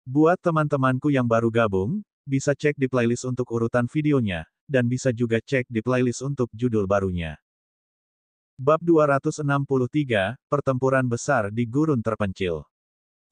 Buat teman-temanku yang baru gabung, bisa cek di playlist untuk urutan videonya, dan bisa juga cek di playlist untuk judul barunya. Bab 263, Pertempuran Besar di Gurun Terpencil.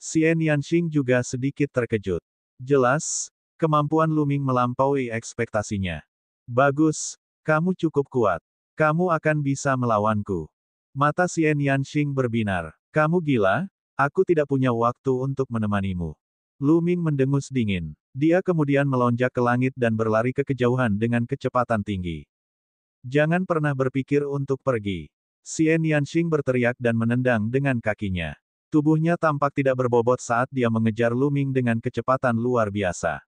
Xian Yanxing juga sedikit terkejut. Jelas, kemampuan Lu Ming melampaui ekspektasinya. Bagus, kamu cukup kuat. Kamu akan bisa melawanku. Mata Xian Yanxing berbinar. Kamu gila? Aku tidak punya waktu untuk menemanimu. Lu Ming mendengus dingin. Dia kemudian melonjak ke langit dan berlari ke kejauhan dengan kecepatan tinggi. Jangan pernah berpikir untuk pergi. Xian Yanxing berteriak dan menendang dengan kakinya. Tubuhnya tampak tidak berbobot saat dia mengejar Lu Ming dengan kecepatan luar biasa.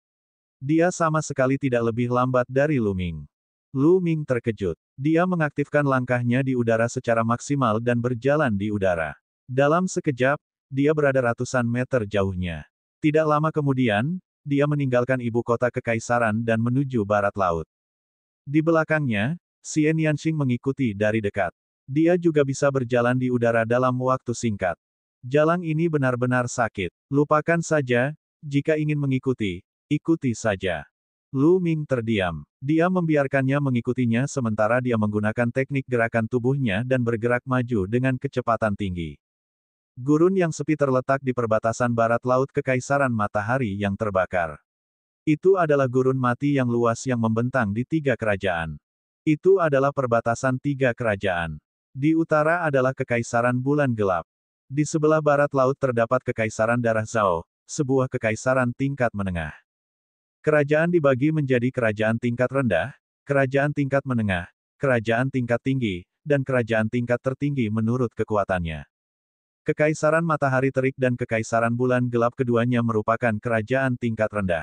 Dia sama sekali tidak lebih lambat dari Lu Ming. Lu Ming terkejut. Dia mengaktifkan langkahnya di udara secara maksimal dan berjalan di udara. Dalam sekejap, dia berada ratusan meter jauhnya. Tidak lama kemudian, dia meninggalkan ibu kota kekaisaran dan menuju barat laut. Di belakangnya, Xian Yanxing mengikuti dari dekat. Dia juga bisa berjalan di udara dalam waktu singkat. Jalan ini benar-benar sakit. Lupakan saja, jika ingin mengikuti, ikuti saja. Lu Ming terdiam. Dia membiarkannya mengikutinya sementara dia menggunakan teknik gerakan tubuhnya dan bergerak maju dengan kecepatan tinggi. Gurun yang sepi terletak di perbatasan barat laut Kekaisaran Matahari yang terbakar. Itu adalah gurun mati yang luas yang membentang di 3 kerajaan. Itu adalah perbatasan 3 kerajaan. Di utara adalah Kekaisaran Bulan Gelap. Di sebelah barat laut terdapat Kekaisaran Darah Zhao, sebuah kekaisaran tingkat menengah. Kerajaan dibagi menjadi kerajaan tingkat rendah, kerajaan tingkat menengah, kerajaan tingkat tinggi, dan kerajaan tingkat tertinggi menurut kekuatannya. Kekaisaran Matahari Terik dan Kekaisaran Bulan Gelap keduanya merupakan kerajaan tingkat rendah.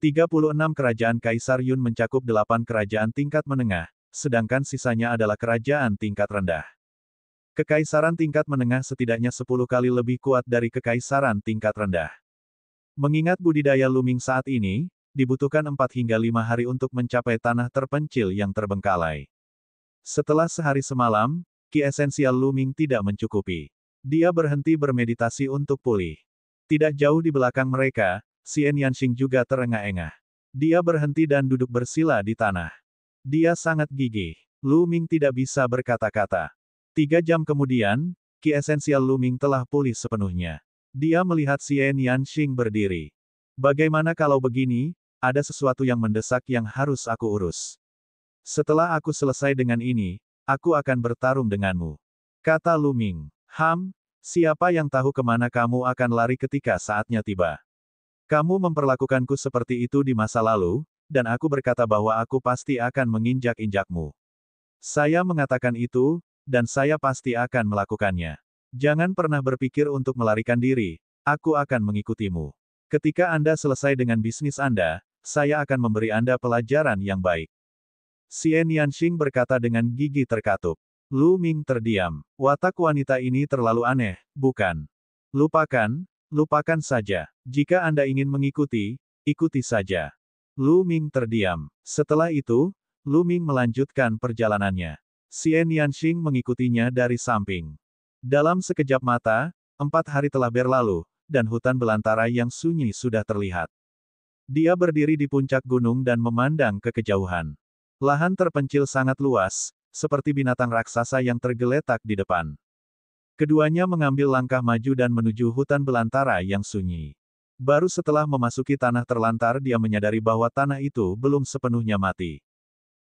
36 kerajaan Kaisar Yun mencakup 8 kerajaan tingkat menengah, sedangkan sisanya adalah kerajaan tingkat rendah. Kekaisaran tingkat menengah setidaknya 10 kali lebih kuat dari kekaisaran tingkat rendah. Mengingat budidaya Lu Ming saat ini, dibutuhkan 4 hingga 5 hari untuk mencapai tanah terpencil yang terbengkalai. Setelah sehari semalam, ki esensial Lu Ming tidak mencukupi. Dia berhenti bermeditasi untuk pulih. Tidak jauh di belakang mereka, Xian Yanxing juga terengah-engah. Dia berhenti dan duduk bersila di tanah. Dia sangat gigih. Lu Ming tidak bisa berkata-kata. 3 jam kemudian, ki esensial Lu Ming telah pulih sepenuhnya. Dia melihat Xian Yanxing berdiri. Bagaimana kalau begini, ada sesuatu yang mendesak yang harus aku urus. Setelah aku selesai dengan ini, aku akan bertarung denganmu. Kata Lu Ming. Siapa yang tahu kemana kamu akan lari ketika saatnya tiba? Kamu memperlakukanku seperti itu di masa lalu, dan aku berkata bahwa aku pasti akan menginjak-injakmu. Saya mengatakan itu, dan saya pasti akan melakukannya. Jangan pernah berpikir untuk melarikan diri, aku akan mengikutimu. Ketika Anda selesai dengan bisnis Anda, saya akan memberi Anda pelajaran yang baik. Xian Yanxing berkata dengan gigi terkatup. Lu Ming terdiam. Watak wanita ini terlalu aneh, bukan? Lupakan saja. Jika Anda ingin mengikuti, ikuti saja. Lu Ming terdiam. Setelah itu, Lu Ming melanjutkan perjalanannya. Xian Yanxing mengikutinya dari samping. Dalam sekejap mata, 4 hari telah berlalu, dan hutan belantara yang sunyi sudah terlihat. Dia berdiri di puncak gunung dan memandang ke kejauhan. Lahan terpencil sangat luas, seperti binatang raksasa yang tergeletak di depan. Keduanya mengambil langkah maju dan menuju hutan belantara yang sunyi. Baru setelah memasuki tanah terlantar dia menyadari bahwa tanah itu belum sepenuhnya mati.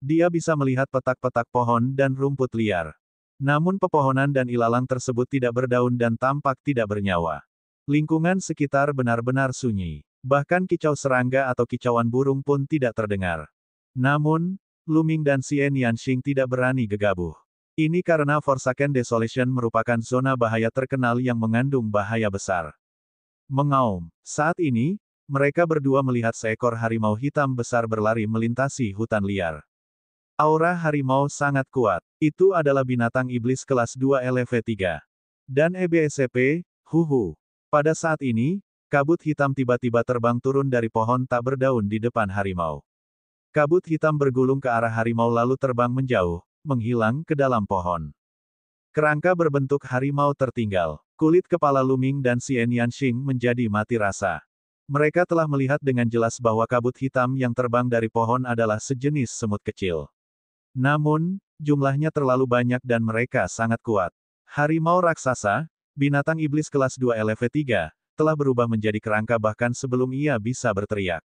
Dia bisa melihat petak-petak pohon dan rumput liar. Namun pepohonan dan ilalang tersebut tidak berdaun dan tampak tidak bernyawa. Lingkungan sekitar benar-benar sunyi. Bahkan kicau serangga atau kicauan burung pun tidak terdengar. Namun, Lu Ming dan Xian Yanxing tidak berani gegabah. Ini karena Forsaken Desolation merupakan zona bahaya terkenal yang mengandung bahaya besar. Mengaum. Saat ini, mereka berdua melihat seekor harimau hitam besar berlari melintasi hutan liar. Aura harimau sangat kuat. Itu adalah binatang iblis kelas 2 LV3. Dan EBSCP, Pada saat ini, kabut hitam tiba-tiba terbang turun dari pohon tak berdaun di depan harimau. Kabut hitam bergulung ke arah harimau lalu terbang menjauh, menghilang ke dalam pohon. Kerangka berbentuk harimau tertinggal. Kulit kepala Lu Ming dan Xian Yanxing menjadi mati rasa. Mereka telah melihat dengan jelas bahwa kabut hitam yang terbang dari pohon adalah sejenis semut kecil. Namun, jumlahnya terlalu banyak dan mereka sangat kuat. Harimau raksasa, binatang iblis kelas 2 LV3, telah berubah menjadi kerangka bahkan sebelum ia bisa berteriak.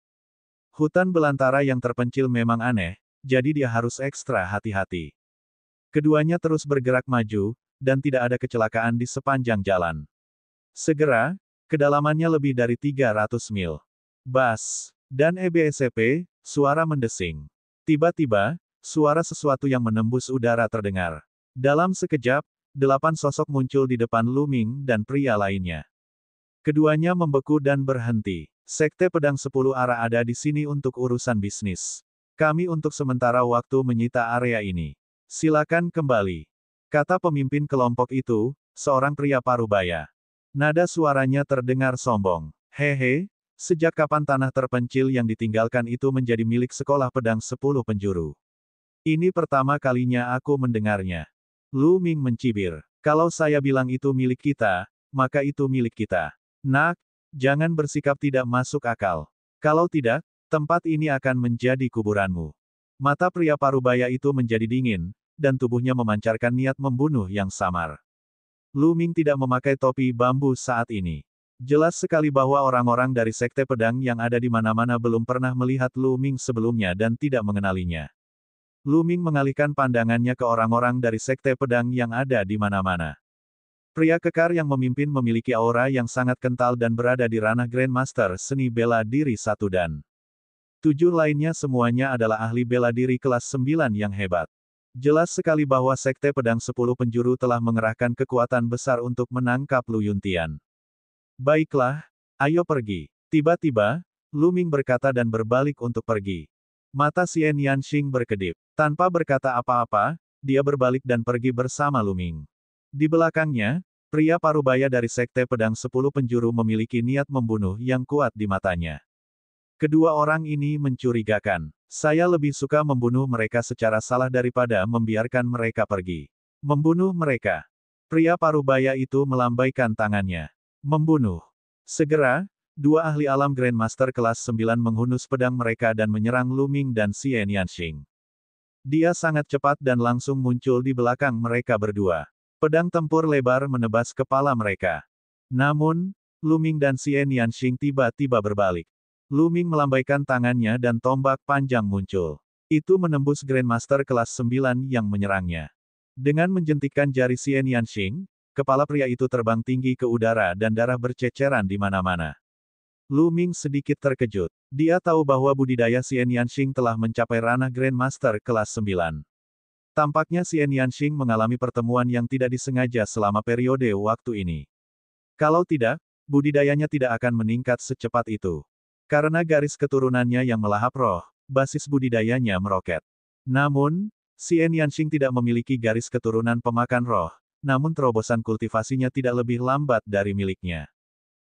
Hutan belantara yang terpencil memang aneh, jadi dia harus ekstra hati-hati. Keduanya terus bergerak maju, dan tidak ada kecelakaan di sepanjang jalan. Segera, kedalamannya lebih dari 300 mil. Bas, dan EBSCP, suara mendesing. Tiba-tiba, suara sesuatu yang menembus udara terdengar. Dalam sekejap, 8 sosok muncul di depan Lu Ming dan pria lainnya. Keduanya membeku dan berhenti. Sekte Pedang 10 Arah ada di sini untuk urusan bisnis. Kami untuk sementara waktu menyita area ini. Silakan kembali. Kata pemimpin kelompok itu, seorang pria parubaya. Nada suaranya terdengar sombong. Hehe, sejak kapan tanah terpencil yang ditinggalkan itu menjadi milik sekolah pedang 10 penjuru? Ini pertama kalinya aku mendengarnya. Lu Ming mencibir. Kalau saya bilang itu milik kita, maka itu milik kita. Nak, jangan bersikap tidak masuk akal. Kalau tidak, tempat ini akan menjadi kuburanmu. Mata pria parubaya itu menjadi dingin, dan tubuhnya memancarkan niat membunuh yang samar. Lu Ming tidak memakai topi bambu saat ini. Jelas sekali bahwa orang-orang dari sekte pedang yang ada di mana-mana belum pernah melihat Lu Ming sebelumnya dan tidak mengenalinya. Lu Ming mengalihkan pandangannya ke orang-orang dari sekte pedang yang ada di mana-mana. Pria kekar yang memimpin memiliki aura yang sangat kental dan berada di ranah Grandmaster seni bela diri 1 dan 7 lainnya semuanya adalah ahli bela diri kelas 9 yang hebat. Jelas sekali bahwa sekte pedang 10 penjuru telah mengerahkan kekuatan besar untuk menangkap Lu Yuntian. Baiklah, ayo pergi. Tiba-tiba, Lu Ming berkata dan berbalik untuk pergi. Mata Xian Yanxing berkedip. Tanpa berkata apa-apa, dia berbalik dan pergi bersama Lu Ming. Di belakangnya, pria parubaya dari sekte pedang 10 penjuru memiliki niat membunuh yang kuat di matanya. Kedua orang ini mencurigakan. Saya lebih suka membunuh mereka secara salah daripada membiarkan mereka pergi. Membunuh mereka. Pria parubaya itu melambaikan tangannya. Membunuh. Segera, dua ahli alam Grandmaster kelas 9 menghunus pedang mereka dan menyerang Lu Ming dan Xian Yanxing. Dia sangat cepat dan langsung muncul di belakang mereka berdua. Pedang tempur lebar menebas kepala mereka. Namun, Lu Ming dan Xian Yanxing tiba-tiba berbalik. Lu Ming melambaikan tangannya dan tombak panjang muncul. Itu menembus Grandmaster kelas 9 yang menyerangnya. Dengan menjentikkan jari Xian Yanxing, kepala pria itu terbang tinggi ke udara dan darah berceceran di mana-mana. Lu Ming sedikit terkejut. Dia tahu bahwa budidaya Xian Yanxing telah mencapai ranah Grandmaster kelas 9. Tampaknya Xian Yanxing mengalami pertemuan yang tidak disengaja selama periode waktu ini. Kalau tidak, budidayanya tidak akan meningkat secepat itu. Karena garis keturunannya yang melahap roh, basis budidayanya meroket. Namun, Xian Yanxing tidak memiliki garis keturunan pemakan roh, namun terobosan kultivasinya tidak lebih lambat dari miliknya.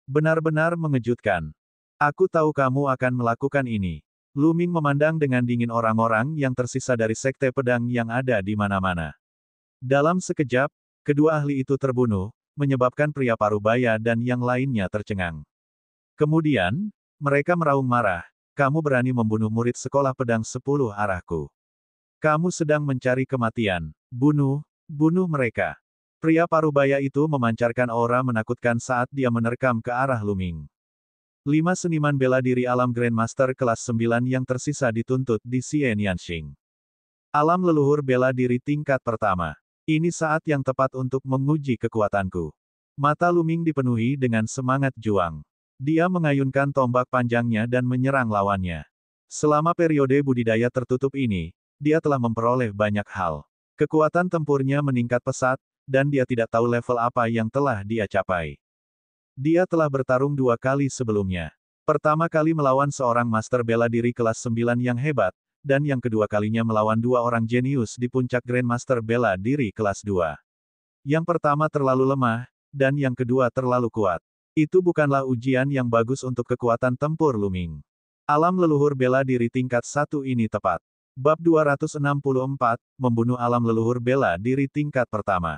Benar-benar mengejutkan. Aku tahu kamu akan melakukan ini. Lu Ming memandang dengan dingin orang-orang yang tersisa dari sekte pedang yang ada di mana-mana. Dalam sekejap, kedua ahli itu terbunuh, menyebabkan pria parubaya dan yang lainnya tercengang. Kemudian, mereka meraung marah, kamu berani membunuh murid sekolah pedang 10 arahku. Kamu sedang mencari kematian. Bunuh mereka. Pria parubaya itu memancarkan aura menakutkan saat dia menerkam ke arah Lu Ming. 5 seniman bela diri alam Grandmaster kelas 9 yang tersisa dituntut di Xian Yanxing. Alam leluhur bela diri tingkat pertama. Ini saat yang tepat untuk menguji kekuatanku. Mata Lu Ming dipenuhi dengan semangat juang. Dia mengayunkan tombak panjangnya dan menyerang lawannya. Selama periode budidaya tertutup ini, dia telah memperoleh banyak hal. Kekuatan tempurnya meningkat pesat, dan dia tidak tahu level apa yang telah dia capai. Dia telah bertarung 2 kali sebelumnya. Pertama kali melawan seorang master bela diri kelas 9 yang hebat, dan yang kedua kalinya melawan 2 orang jenius di puncak Grandmaster bela diri kelas 2. Yang pertama terlalu lemah, dan yang kedua terlalu kuat. Itu bukanlah ujian yang bagus untuk kekuatan tempur Lu Ming. Alam leluhur bela diri tingkat 1 ini tepat. Bab 264, Membunuh alam leluhur bela diri tingkat pertama.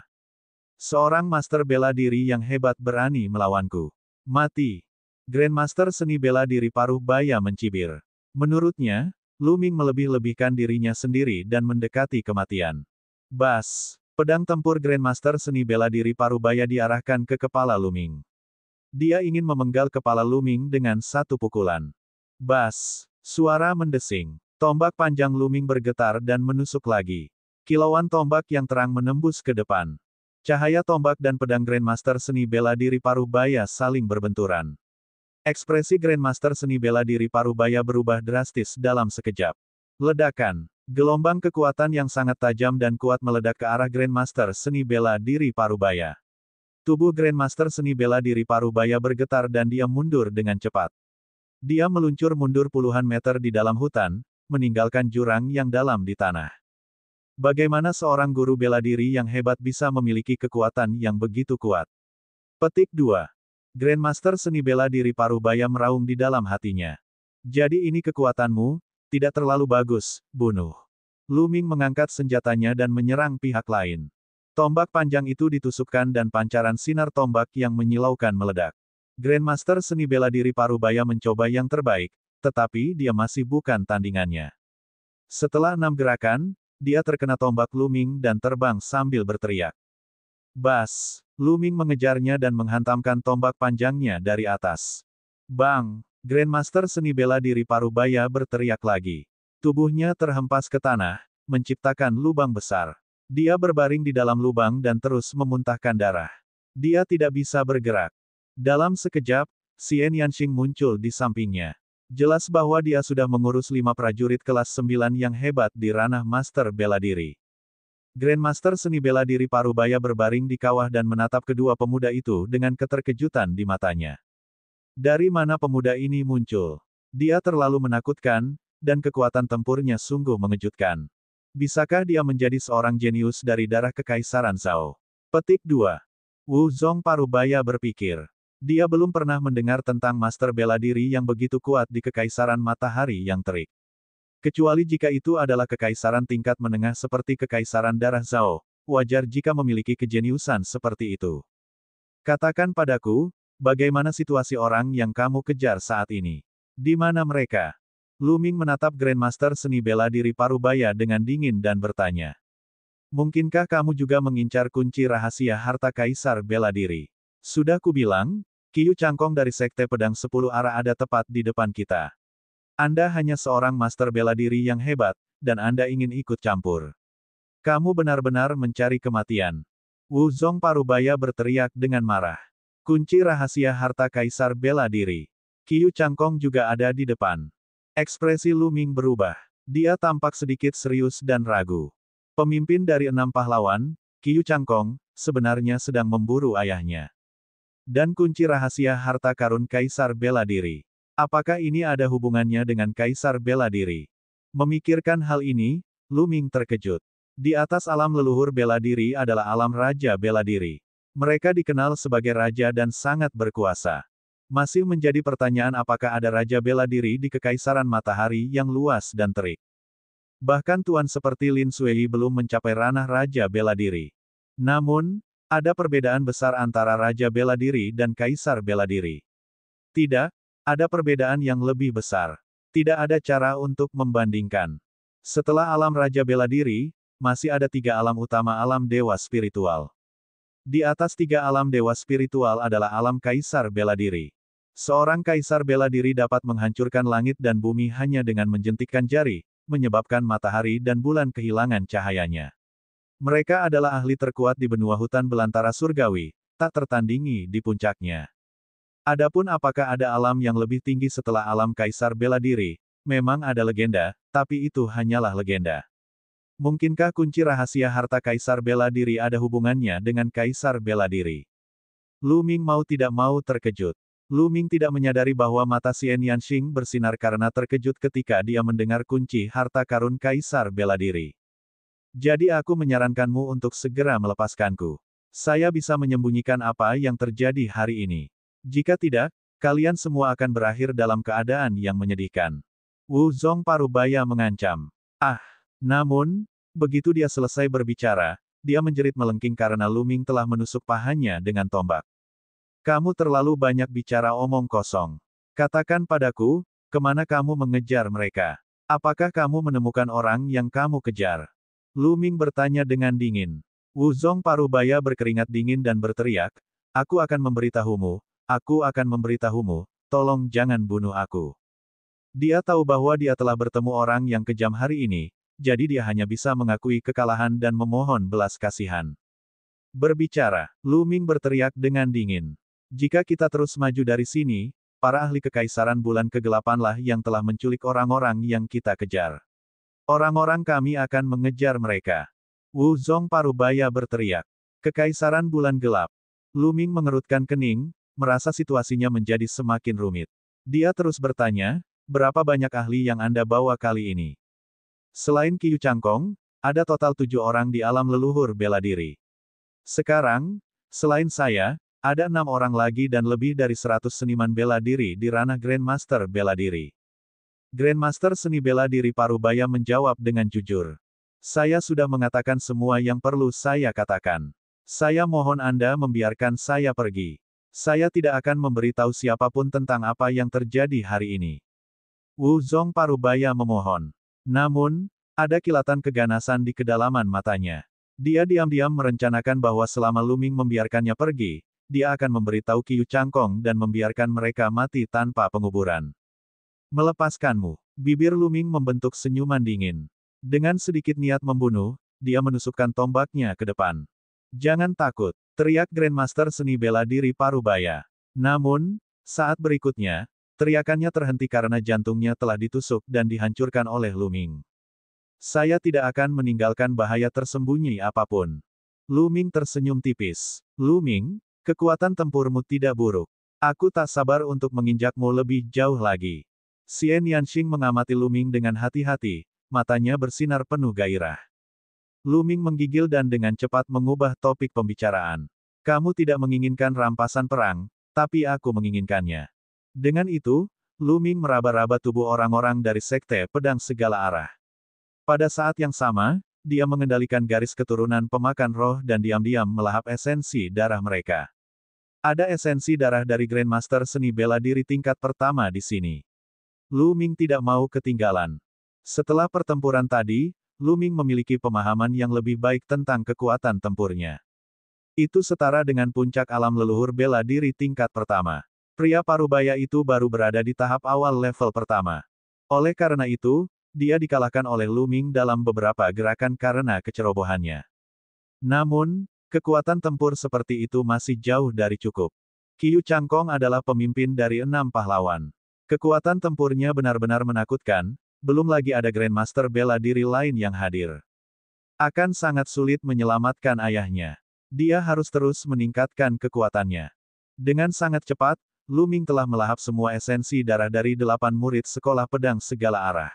Seorang master bela diri yang hebat berani melawanku. Mati. Grandmaster seni bela diri paruh baya mencibir. Menurutnya, Lu Ming melebih-lebihkan dirinya sendiri dan mendekati kematian. Bas! Pedang tempur Grandmaster seni bela diri paruh baya diarahkan ke kepala Lu Ming. Dia ingin memenggal kepala Lu Ming dengan satu pukulan. Bas! Suara mendesing. Tombak panjang Lu Ming bergetar dan menusuk lagi. Kilauan tombak yang terang menembus ke depan. Cahaya tombak dan pedang Grandmaster seni bela diri paruh baya saling berbenturan. Ekspresi Grandmaster seni bela diri paruh baya berubah drastis dalam sekejap. Ledakan. Gelombang kekuatan yang sangat tajam dan kuat meledak ke arah Grandmaster seni bela diri paruh baya. Tubuh Grandmaster seni bela diri paruh baya bergetar dan dia mundur dengan cepat. Dia meluncur mundur puluhan meter di dalam hutan, meninggalkan jurang yang dalam di tanah. Bagaimana seorang guru bela diri yang hebat bisa memiliki kekuatan yang begitu kuat? Petik 2. Grandmaster seni bela diri paruh baya meraung di dalam hatinya. Jadi ini kekuatanmu, tidak terlalu bagus, bunuh. Lu Ming mengangkat senjatanya dan menyerang pihak lain. Tombak panjang itu ditusukkan dan pancaran sinar tombak yang menyilaukan meledak. Grandmaster seni bela diri paruh baya mencoba yang terbaik, tetapi dia masih bukan tandingannya. Setelah 6 gerakan, dia terkena tombak Lu Ming dan terbang sambil berteriak. Bas! Lu Ming mengejarnya dan menghantamkan tombak panjangnya dari atas. Bang! Grandmaster seni bela diri paruh baya berteriak lagi. Tubuhnya terhempas ke tanah, menciptakan lubang besar. Dia berbaring di dalam lubang dan terus memuntahkan darah. Dia tidak bisa bergerak. Dalam sekejap, Xian Yanxing muncul di sampingnya. Jelas bahwa dia sudah mengurus 5 prajurit kelas 9 yang hebat di ranah Master bela diri. Grandmaster seni bela diri paruh baya berbaring di kawah dan menatap kedua pemuda itu dengan keterkejutan di matanya. Dari mana pemuda ini muncul? Dia terlalu menakutkan, dan kekuatan tempurnya sungguh mengejutkan. Bisakah dia menjadi seorang jenius dari darah kekaisaran Zhao? Petik 2. Wu Zong paruh baya berpikir. Dia belum pernah mendengar tentang master bela diri yang begitu kuat di kekaisaran matahari yang terik. Kecuali jika itu adalah kekaisaran tingkat menengah seperti kekaisaran darah Zhao, wajar jika memiliki kejeniusan seperti itu. Katakan padaku, bagaimana situasi orang yang kamu kejar saat ini? Di mana mereka? Lu Ming menatap Grandmaster seni bela diri paruh baya dengan dingin dan bertanya. Mungkinkah kamu juga mengincar kunci rahasia harta kaisar bela diri? Sudah kubilang, Qiu Cangkong dari Sekte Pedang 10 Arah ada tepat di depan kita. Anda hanya seorang master bela diri yang hebat, dan Anda ingin ikut campur. Kamu benar-benar mencari kematian. Wu Zong paruh baya berteriak dengan marah. Kunci rahasia harta kaisar bela diri. Qiu Cangkong juga ada di depan. Ekspresi Lu Ming berubah. Dia tampak sedikit serius dan ragu. Pemimpin dari 6 pahlawan, Qiu Cangkong, sebenarnya sedang memburu ayahnya. Dan kunci rahasia harta karun kaisar bela diri. Apakah ini ada hubungannya dengan kaisar bela diri? Memikirkan hal ini, Lu Ming terkejut. Di atas alam leluhur bela diri adalah alam raja bela diri. Mereka dikenal sebagai raja dan sangat berkuasa. Masih menjadi pertanyaan apakah ada raja bela diri di kekaisaran matahari yang luas dan terik. Bahkan tuan seperti Lin Suei belum mencapai ranah raja bela diri. Namun, ada perbedaan besar antara raja bela diri dan kaisar bela diri. Tidak, ada perbedaan yang lebih besar. Tidak ada cara untuk membandingkan. Setelah alam raja bela diri, masih ada 3 alam utama alam dewa spiritual. Di atas 3 alam dewa spiritual adalah alam kaisar bela diri. Seorang kaisar bela diri dapat menghancurkan langit dan bumi hanya dengan menjentikkan jari, menyebabkan matahari dan bulan kehilangan cahayanya. Mereka adalah ahli terkuat di benua hutan belantara surgawi, tak tertandingi di puncaknya. Adapun apakah ada alam yang lebih tinggi setelah alam kaisar bela diri, memang ada legenda, tapi itu hanyalah legenda. Mungkinkah kunci rahasia harta kaisar bela diri ada hubungannya dengan kaisar bela diri? Lu Ming mau tidak mau terkejut. Lu Ming tidak menyadari bahwa mata Xian Yanxing bersinar karena terkejut ketika dia mendengar kunci harta karun kaisar bela diri. Jadi aku menyarankanmu untuk segera melepaskanku. Saya bisa menyembunyikan apa yang terjadi hari ini. Jika tidak, kalian semua akan berakhir dalam keadaan yang menyedihkan. Wu Zong paruh baya mengancam. Namun, begitu dia selesai berbicara, dia menjerit melengking karena Lu Ming telah menusuk pahanya dengan tombak. Kamu terlalu banyak bicara omong kosong. Katakan padaku, kemana kamu mengejar mereka? Apakah kamu menemukan orang yang kamu kejar? Lu Ming bertanya dengan dingin. Wu Zong Parubaya berkeringat dingin dan berteriak, aku akan memberitahumu, tolong jangan bunuh aku. Dia tahu bahwa dia telah bertemu orang yang kejam hari ini, jadi dia hanya bisa mengakui kekalahan dan memohon belas kasihan. Berbicara, Lu Ming berteriak dengan dingin. Jika kita terus maju dari sini, para ahli kekaisaran bulan kegelapanlah yang telah menculik orang-orang yang kita kejar. Orang-orang kami akan mengejar mereka. Wu Zong Parubaya berteriak. Kekaisaran bulan gelap. Lu Ming mengerutkan kening, merasa situasinya menjadi semakin rumit. Dia terus bertanya, berapa banyak ahli yang Anda bawa kali ini? Selain Qiu Changkong, ada total 7 orang di alam leluhur bela diri. Sekarang, selain saya, ada 6 orang lagi dan lebih dari 100 seniman bela diri di ranah Grandmaster bela diri. Grandmaster seni bela diri Parubaya menjawab dengan jujur. Saya sudah mengatakan semua yang perlu saya katakan. Saya mohon Anda membiarkan saya pergi. Saya tidak akan memberitahu siapapun tentang apa yang terjadi hari ini. Wu Zong Parubaya memohon. Namun, ada kilatan keganasan di kedalaman matanya. Dia diam-diam merencanakan bahwa selama Lu Ming membiarkannya pergi, dia akan memberitahu Qiu Changkong dan membiarkan mereka mati tanpa penguburan. Melepaskanmu. Bibir Lu Ming membentuk senyuman dingin. Dengan sedikit niat membunuh, dia menusukkan tombaknya ke depan. Jangan takut, teriak Grandmaster seni bela diri Parubaya. Namun, saat berikutnya, teriakannya terhenti karena jantungnya telah ditusuk dan dihancurkan oleh Lu Ming. Saya tidak akan meninggalkan bahaya tersembunyi apapun. Lu Ming tersenyum tipis. Lu Ming, kekuatan tempurmu tidak buruk. Aku tak sabar untuk menginjakmu lebih jauh lagi. Xian Yanxing mengamati Lu Ming dengan hati-hati, matanya bersinar penuh gairah. Lu Ming menggigil dan dengan cepat mengubah topik pembicaraan. Kamu tidak menginginkan rampasan perang, tapi aku menginginkannya. Dengan itu, Lu Ming meraba-raba tubuh orang-orang dari Sekte Pedang Segala Arah. Pada saat yang sama, dia mengendalikan garis keturunan pemakan roh dan diam-diam melahap esensi darah mereka. Ada esensi darah dari Grandmaster seni bela diri tingkat pertama di sini. Lu Ming tidak mau ketinggalan. Setelah pertempuran tadi, Lu Ming memiliki pemahaman yang lebih baik tentang kekuatan tempurnya. Itu setara dengan puncak alam leluhur bela diri tingkat pertama. Pria Parubaya itu baru berada di tahap awal level pertama. Oleh karena itu, dia dikalahkan oleh Lu Ming dalam beberapa gerakan karena kecerobohannya. Namun, kekuatan tempur seperti itu masih jauh dari cukup. Qiu Changkong adalah pemimpin dari 6 pahlawan. Kekuatan tempurnya benar-benar menakutkan, belum lagi ada Grandmaster bela diri lain yang hadir. Akan sangat sulit menyelamatkan ayahnya. Dia harus terus meningkatkan kekuatannya. Dengan sangat cepat, Lu Ming telah melahap semua esensi darah dari 8 murid sekolah pedang segala arah.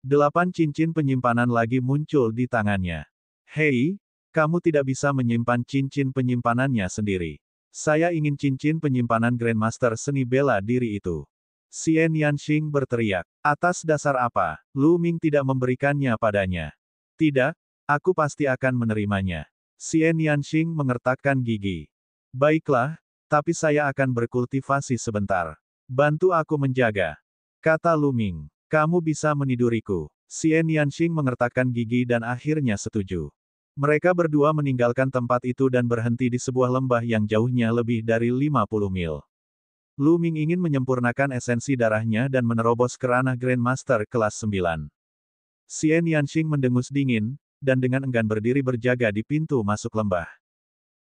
8 cincin penyimpanan lagi muncul di tangannya. Hei, kamu tidak bisa menyimpan cincin penyimpanannya sendiri. Saya ingin cincin penyimpanan Grandmaster seni bela diri itu. Xian Yanxing berteriak. Atas dasar apa, Lu Ming tidak memberikannya padanya? Tidak, aku pasti akan menerimanya. Xian Yanxing mengertakkan gigi. Baiklah, tapi saya akan berkultivasi sebentar. Bantu aku menjaga. Kata Lu Ming. Kamu bisa meniduriku. Xian Yanxing mengertakkan gigi dan akhirnya setuju. Mereka berdua meninggalkan tempat itu dan berhenti di sebuah lembah yang jauhnya lebih dari 50 mil. Lu Ming ingin menyempurnakan esensi darahnya dan menerobos ke ranah Grandmaster kelas 9. Xian Yanxing mendengus dingin, dan dengan enggan berdiri berjaga di pintu masuk lembah.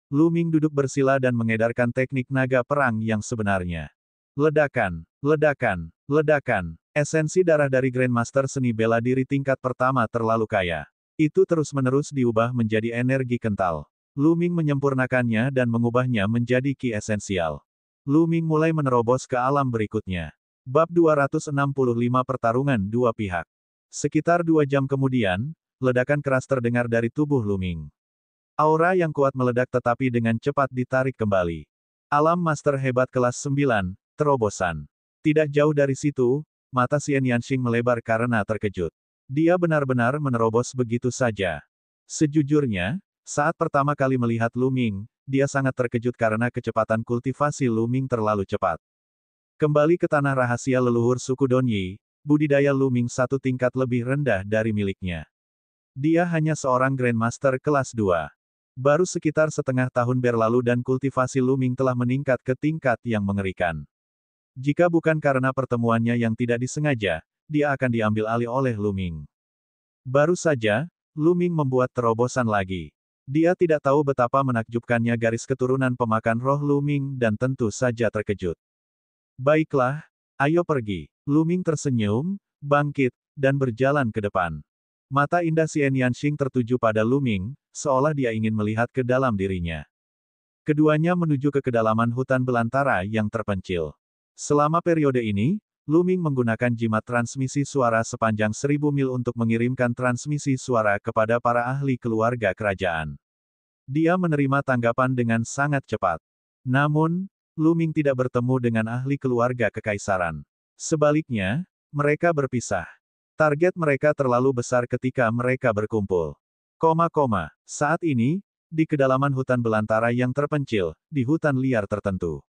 Lu Ming duduk bersila dan mengedarkan teknik naga perang yang sebenarnya. Ledakan, ledakan, ledakan. Esensi darah dari Grandmaster seni bela diri tingkat pertama terlalu kaya. Itu terus-menerus diubah menjadi energi kental. Lu Ming menyempurnakannya dan mengubahnya menjadi ki esensial. Lu Ming mulai menerobos ke alam berikutnya. Bab 265 Pertarungan dua pihak. Sekitar 2 jam kemudian, ledakan keras terdengar dari tubuh Lu Ming. Aura yang kuat meledak tetapi dengan cepat ditarik kembali. Alam Master hebat kelas 9, terobosan. Tidak jauh dari situ, mata Xian Yanxing melebar karena terkejut. Dia benar-benar menerobos begitu saja. Sejujurnya, saat pertama kali melihat Lu Ming, dia sangat terkejut karena kecepatan kultivasi Lu Ming terlalu cepat. Kembali ke tanah rahasia leluhur suku Donyi, budidaya Lu Ming satu tingkat lebih rendah dari miliknya. Dia hanya seorang Grandmaster kelas 2. Baru sekitar setengah tahun berlalu dan kultivasi Lu Ming telah meningkat ke tingkat yang mengerikan. Jika bukan karena pertemuannya yang tidak disengaja, dia akan diambil alih oleh Lu Ming. Baru saja, Lu Ming membuat terobosan lagi. Dia tidak tahu betapa menakjubkannya garis keturunan pemakan roh Lu Ming dan tentu saja terkejut. Baiklah, ayo pergi. Lu Ming tersenyum, bangkit, dan berjalan ke depan. Mata indah Xian Yanxing tertuju pada Lu Ming, seolah dia ingin melihat ke dalam dirinya. Keduanya menuju ke kedalaman hutan belantara yang terpencil. Selama periode ini, Lu Ming menggunakan jimat transmisi suara sepanjang 1000 mil untuk mengirimkan transmisi suara kepada para ahli keluarga kerajaan. Dia menerima tanggapan dengan sangat cepat. Namun, Lu Ming tidak bertemu dengan ahli keluarga kekaisaran. Sebaliknya, mereka berpisah. Target mereka terlalu besar ketika mereka berkumpul. Saat ini, di kedalaman hutan belantara yang terpencil, di hutan liar tertentu.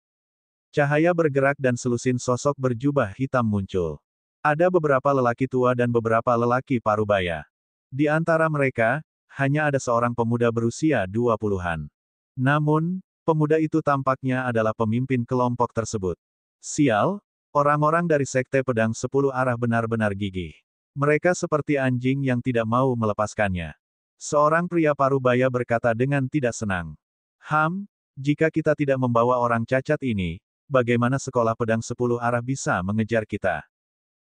Cahaya bergerak dan selusin sosok berjubah hitam muncul. Ada beberapa lelaki tua dan beberapa lelaki parubaya. Di antara mereka, hanya ada seorang pemuda berusia 20-an. Namun, pemuda itu tampaknya adalah pemimpin kelompok tersebut. Sial, orang-orang dari Sekte Pedang 10 Arah benar-benar gigih. Mereka seperti anjing yang tidak mau melepaskannya. Seorang pria parubaya berkata dengan tidak senang. Jika kita tidak membawa orang cacat ini, bagaimana sekolah pedang 10 arah bisa mengejar kita?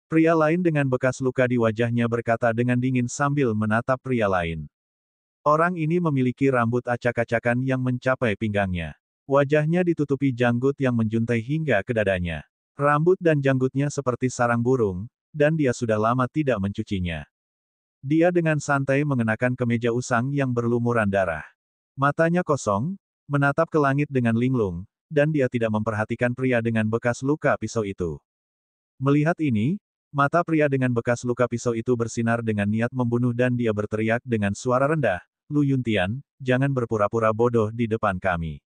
Pria lain dengan bekas luka di wajahnya berkata dengan dingin sambil menatap pria lain. Orang ini memiliki rambut acak-acakan yang mencapai pinggangnya. Wajahnya ditutupi janggut yang menjuntai hingga ke dadanya. Rambut dan janggutnya seperti sarang burung, dan dia sudah lama tidak mencucinya. Dia dengan santai mengenakan kemeja usang yang berlumuran darah. Matanya kosong, menatap ke langit dengan linglung, dan dia tidak memperhatikan pria dengan bekas luka pisau itu. Melihat ini, mata pria dengan bekas luka pisau itu bersinar dengan niat membunuh dan dia berteriak dengan suara rendah, Lu Yuntian, jangan berpura-pura bodoh di depan kami.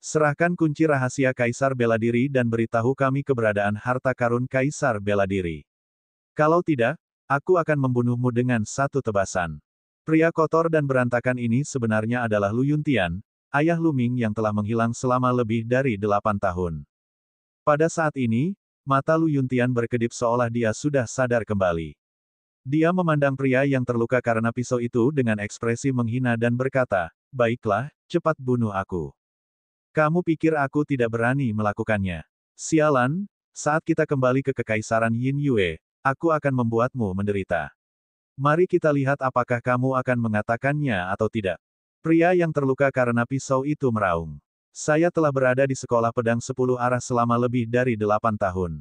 Serahkan kunci rahasia Kaisar Bela Diri dan beritahu kami keberadaan harta karun Kaisar Bela Diri. Kalau tidak, aku akan membunuhmu dengan satu tebasan. Pria kotor dan berantakan ini sebenarnya adalah Lu Yuntian, ayah Lu Ming yang telah menghilang selama lebih dari 8 tahun. Pada saat ini, mata Lu Yuntian berkedip seolah dia sudah sadar kembali. Dia memandang pria yang terluka karena pisau itu dengan ekspresi menghina dan berkata, baiklah, cepat bunuh aku. Kamu pikir aku tidak berani melakukannya? Sialan, saat kita kembali ke Kekaisaran Yin Yue, aku akan membuatmu menderita. Mari kita lihat apakah kamu akan mengatakannya atau tidak. Pria yang terluka karena pisau itu meraung. Saya telah berada di sekolah pedang 10 arah selama lebih dari 8 tahun.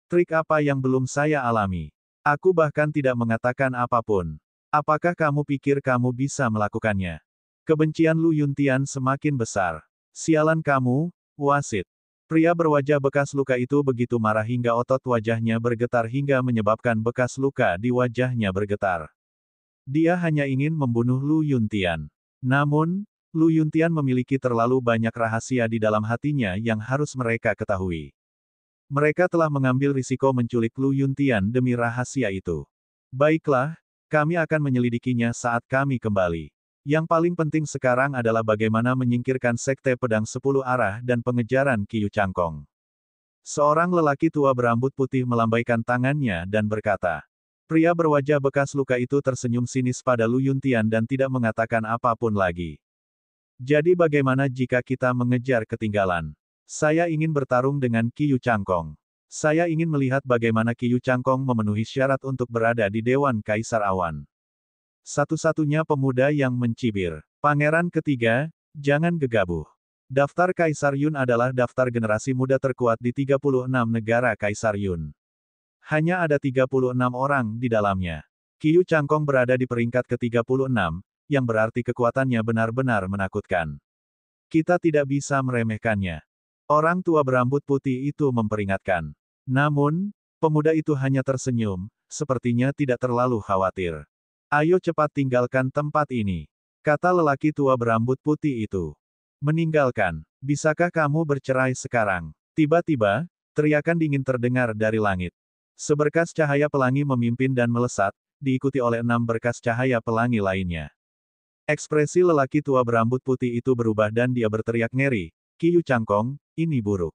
Trik apa yang belum saya alami? Aku bahkan tidak mengatakan apapun. Apakah kamu pikir kamu bisa melakukannya? Kebencian Lu Yuntian semakin besar. Sialan kamu, wasit. Pria berwajah bekas luka itu begitu marah hingga otot wajahnya bergetar hingga menyebabkan bekas luka di wajahnya bergetar. Dia hanya ingin membunuh Lu Yuntian. Namun, Lu Yuntian memiliki terlalu banyak rahasia di dalam hatinya yang harus mereka ketahui. Mereka telah mengambil risiko menculik Lu Yuntian demi rahasia itu. Baiklah, kami akan menyelidikinya saat kami kembali. Yang paling penting sekarang adalah bagaimana menyingkirkan Sekte Pedang 10 Arah dan pengejaran Qiu Cangkong. Seorang lelaki tua berambut putih melambaikan tangannya dan berkata. Pria berwajah bekas luka itu tersenyum sinis pada Lu Yuntian dan tidak mengatakan apapun lagi. Jadi bagaimana jika kita mengejar ketinggalan? Saya ingin bertarung dengan Qiu Cangkong. Saya ingin melihat bagaimana Qiu Cangkong memenuhi syarat untuk berada di Dewan Kaisar Awan. Satu-satunya pemuda yang mencibir. Pangeran ketiga, jangan gegabah. Daftar Kaisar Yun adalah daftar generasi muda terkuat di 36 negara Kaisar Yun. Hanya ada 36 orang di dalamnya. Qiu Cangkong berada di peringkat ke-36, yang berarti kekuatannya benar-benar menakutkan. Kita tidak bisa meremehkannya. Orang tua berambut putih itu memperingatkan. Namun, pemuda itu hanya tersenyum, sepertinya tidak terlalu khawatir. Ayo cepat tinggalkan tempat ini, kata lelaki tua berambut putih itu. Meninggalkan. Bisakah kamu bercerai sekarang? Tiba-tiba, teriakan dingin terdengar dari langit. Seberkas cahaya pelangi memimpin dan melesat, diikuti oleh 6 berkas cahaya pelangi lainnya. Ekspresi lelaki tua berambut putih itu berubah dan dia berteriak ngeri, Qiyu Changkong, ini buruk.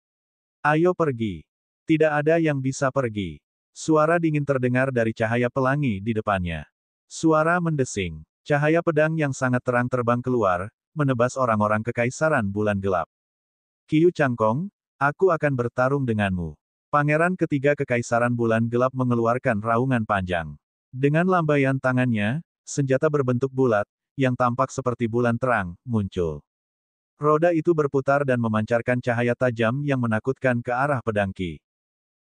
Ayo pergi. Tidak ada yang bisa pergi. Suara dingin terdengar dari cahaya pelangi di depannya. Suara mendesing. Cahaya pedang yang sangat terang terbang keluar, menebas orang-orang kekaisaran bulan gelap. Qiyu Changkong, aku akan bertarung denganmu. Pangeran ketiga kekaisaran bulan gelap mengeluarkan raungan panjang. Dengan lambaian tangannya, senjata berbentuk bulat, yang tampak seperti bulan terang, muncul. Roda itu berputar dan memancarkan cahaya tajam yang menakutkan ke arah pedang Qi.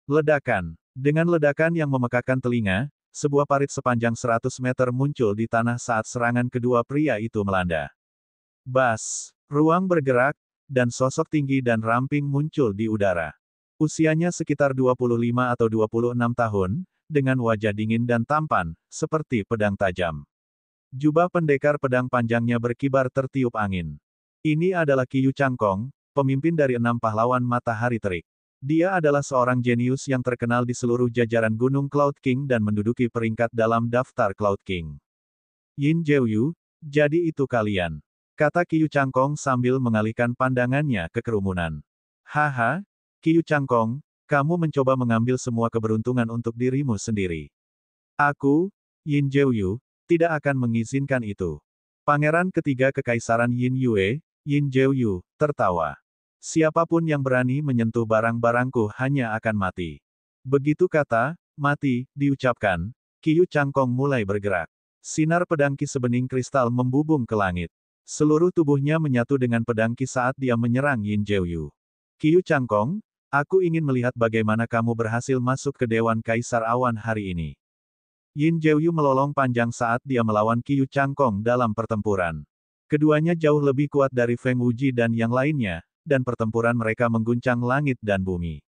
Ledakan. Dengan ledakan yang memekakkan telinga, sebuah parit sepanjang 100 meter muncul di tanah saat serangan kedua pria itu melanda. Bas. Ruang bergerak, dan sosok tinggi dan ramping muncul di udara. Usianya sekitar 25 atau 26 tahun, dengan wajah dingin dan tampan, seperti pedang tajam. Jubah pendekar pedang panjangnya berkibar tertiup angin. Ini adalah Qiyu Changkong, pemimpin dari 6 pahlawan matahari terik. Dia adalah seorang jenius yang terkenal di seluruh jajaran Gunung Cloud King dan menduduki peringkat dalam daftar Cloud King. Yin Jiuyu, jadi itu kalian. Kata Qiyu Changkong sambil mengalihkan pandangannya ke kerumunan. Haha, Qiyu Changkong, kamu mencoba mengambil semua keberuntungan untuk dirimu sendiri. Aku, Yin Jiuyu, tidak akan mengizinkan itu. Pangeran ketiga kekaisaran Yin Yue, Yin Jiuyu, tertawa. Siapapun yang berani menyentuh barang-barangku hanya akan mati. Begitu kata, mati, diucapkan, Qiyu Changkong mulai bergerak. Sinar pedang Qi sebening kristal membubung ke langit. Seluruh tubuhnya menyatu dengan pedang Qi saat dia menyerang Yin Jiuyu. Qiyu Changkong, aku ingin melihat bagaimana kamu berhasil masuk ke Dewan Kaisar Awan hari ini. Yin Jiuyu melolong panjang saat dia melawan Qiyu Changkong dalam pertempuran. Keduanya jauh lebih kuat dari Feng Wuji dan yang lainnya, dan pertempuran mereka mengguncang langit dan bumi.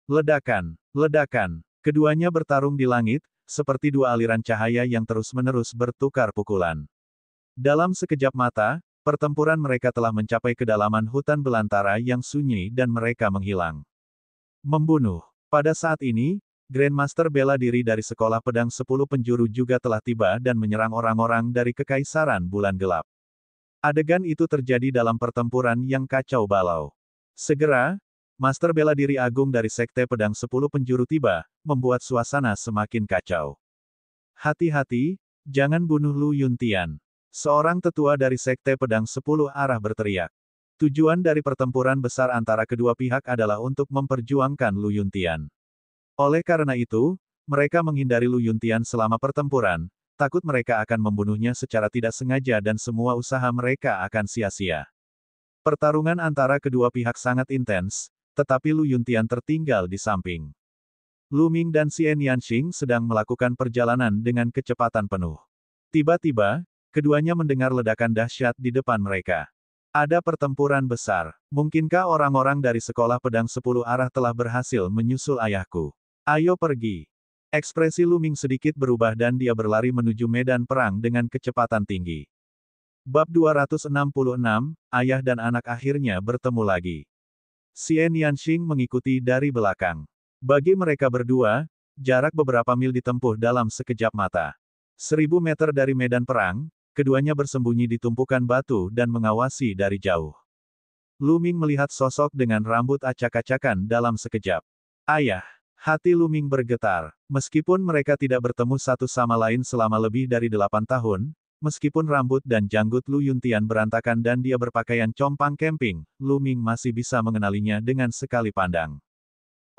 Ledakan, ledakan, keduanya bertarung di langit, seperti dua aliran cahaya yang terus-menerus bertukar pukulan. Dalam sekejap mata, pertempuran mereka telah mencapai kedalaman hutan belantara yang sunyi dan mereka menghilang. Membunuh. Pada saat ini, Grandmaster bela diri dari Sekolah Pedang 10 Penjuru juga telah tiba dan menyerang orang-orang dari Kekaisaran Bulan Gelap. Adegan itu terjadi dalam pertempuran yang kacau balau. Segera, Master bela diri agung dari Sekte Pedang 10 Penjuru tiba, membuat suasana semakin kacau. Hati-hati, jangan bunuh Lu Yuntian. Seorang tetua dari Sekte Pedang 10 Arah berteriak. Tujuan dari pertempuran besar antara kedua pihak adalah untuk memperjuangkan Lu Yuntian. Oleh karena itu, mereka menghindari Lu Yuntian selama pertempuran, takut mereka akan membunuhnya secara tidak sengaja dan semua usaha mereka akan sia-sia. Pertarungan antara kedua pihak sangat intens, tetapi Lu Yuntian tertinggal di samping. Lu Ming dan Xian Yanxing sedang melakukan perjalanan dengan kecepatan penuh. Tiba-tiba, keduanya mendengar ledakan dahsyat di depan mereka. Ada pertempuran besar. Mungkinkah orang-orang dari Sekolah Pedang 10 Arah telah berhasil menyusul ayahku? Ayo pergi. Ekspresi Lu Ming sedikit berubah dan dia berlari menuju medan perang dengan kecepatan tinggi. Bab 266, Ayah dan Anak akhirnya bertemu lagi. Xian Yanxing mengikuti dari belakang. Bagi mereka berdua, jarak beberapa mil ditempuh dalam sekejap mata. 1000 meter dari medan perang, keduanya bersembunyi di tumpukan batu dan mengawasi dari jauh. Lu Ming melihat sosok dengan rambut acak-acakan dalam sekejap. Ayah, hati Lu Ming bergetar. Meskipun mereka tidak bertemu satu sama lain selama lebih dari 8 tahun, meskipun rambut dan janggut Lu Yuntian berantakan dan dia berpakaian compang camping, Lu Ming masih bisa mengenalinya dengan sekali pandang.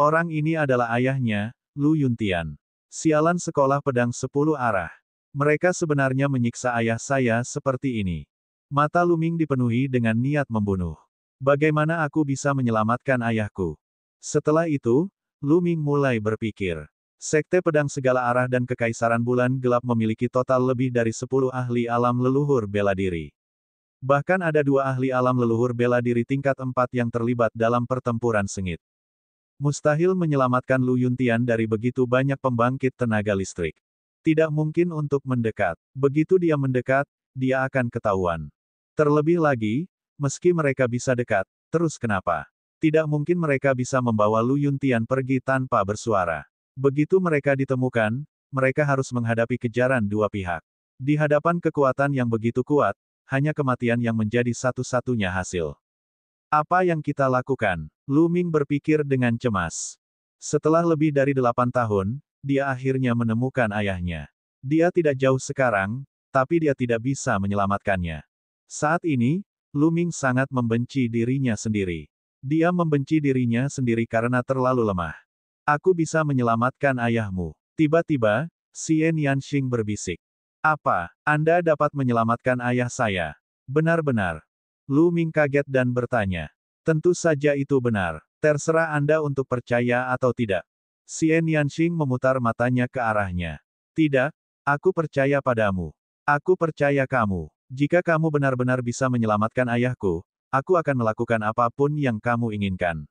Orang ini adalah ayahnya, Lu Yuntian. Sialan Sekolah Pedang 10 Arah. Mereka sebenarnya menyiksa ayah saya seperti ini. Mata Lu Ming dipenuhi dengan niat membunuh. Bagaimana aku bisa menyelamatkan ayahku? Setelah itu, Lu Ming mulai berpikir. Sekte Pedang Segala Arah dan Kekaisaran Bulan Gelap memiliki total lebih dari 10 ahli alam leluhur bela diri. Bahkan ada 2 ahli alam leluhur bela diri tingkat 4 yang terlibat dalam pertempuran sengit. Mustahil menyelamatkan Lu Yuntian dari begitu banyak pembangkit tenaga listrik. Tidak mungkin untuk mendekat. Begitu dia mendekat, dia akan ketahuan. Terlebih lagi, Meski mereka bisa dekat, terus kenapa? Tidak mungkin mereka bisa membawa Lu Yuntian pergi tanpa bersuara. Begitu mereka ditemukan, mereka harus menghadapi kejaran dua pihak. Di hadapan kekuatan yang begitu kuat, hanya kematian yang menjadi satu-satunya hasil. Apa yang kita lakukan? Lu Ming berpikir dengan cemas. Setelah lebih dari 8 tahun, dia akhirnya menemukan ayahnya. Dia tidak jauh sekarang, tapi dia tidak bisa menyelamatkannya. Saat ini, Lu Ming sangat membenci dirinya sendiri. Dia membenci dirinya sendiri karena terlalu lemah. Aku bisa menyelamatkan ayahmu. Tiba-tiba, Xian Yanxing berbisik. Apa? Anda dapat menyelamatkan ayah saya? Benar-benar. Lu Ming kaget dan bertanya. Tentu saja itu benar. Terserah Anda untuk percaya atau tidak. Xian Yanxing memutar matanya ke arahnya. Tidak, aku percaya padamu. Aku percaya kamu. Jika kamu benar-benar bisa menyelamatkan ayahku, aku akan melakukan apapun yang kamu inginkan.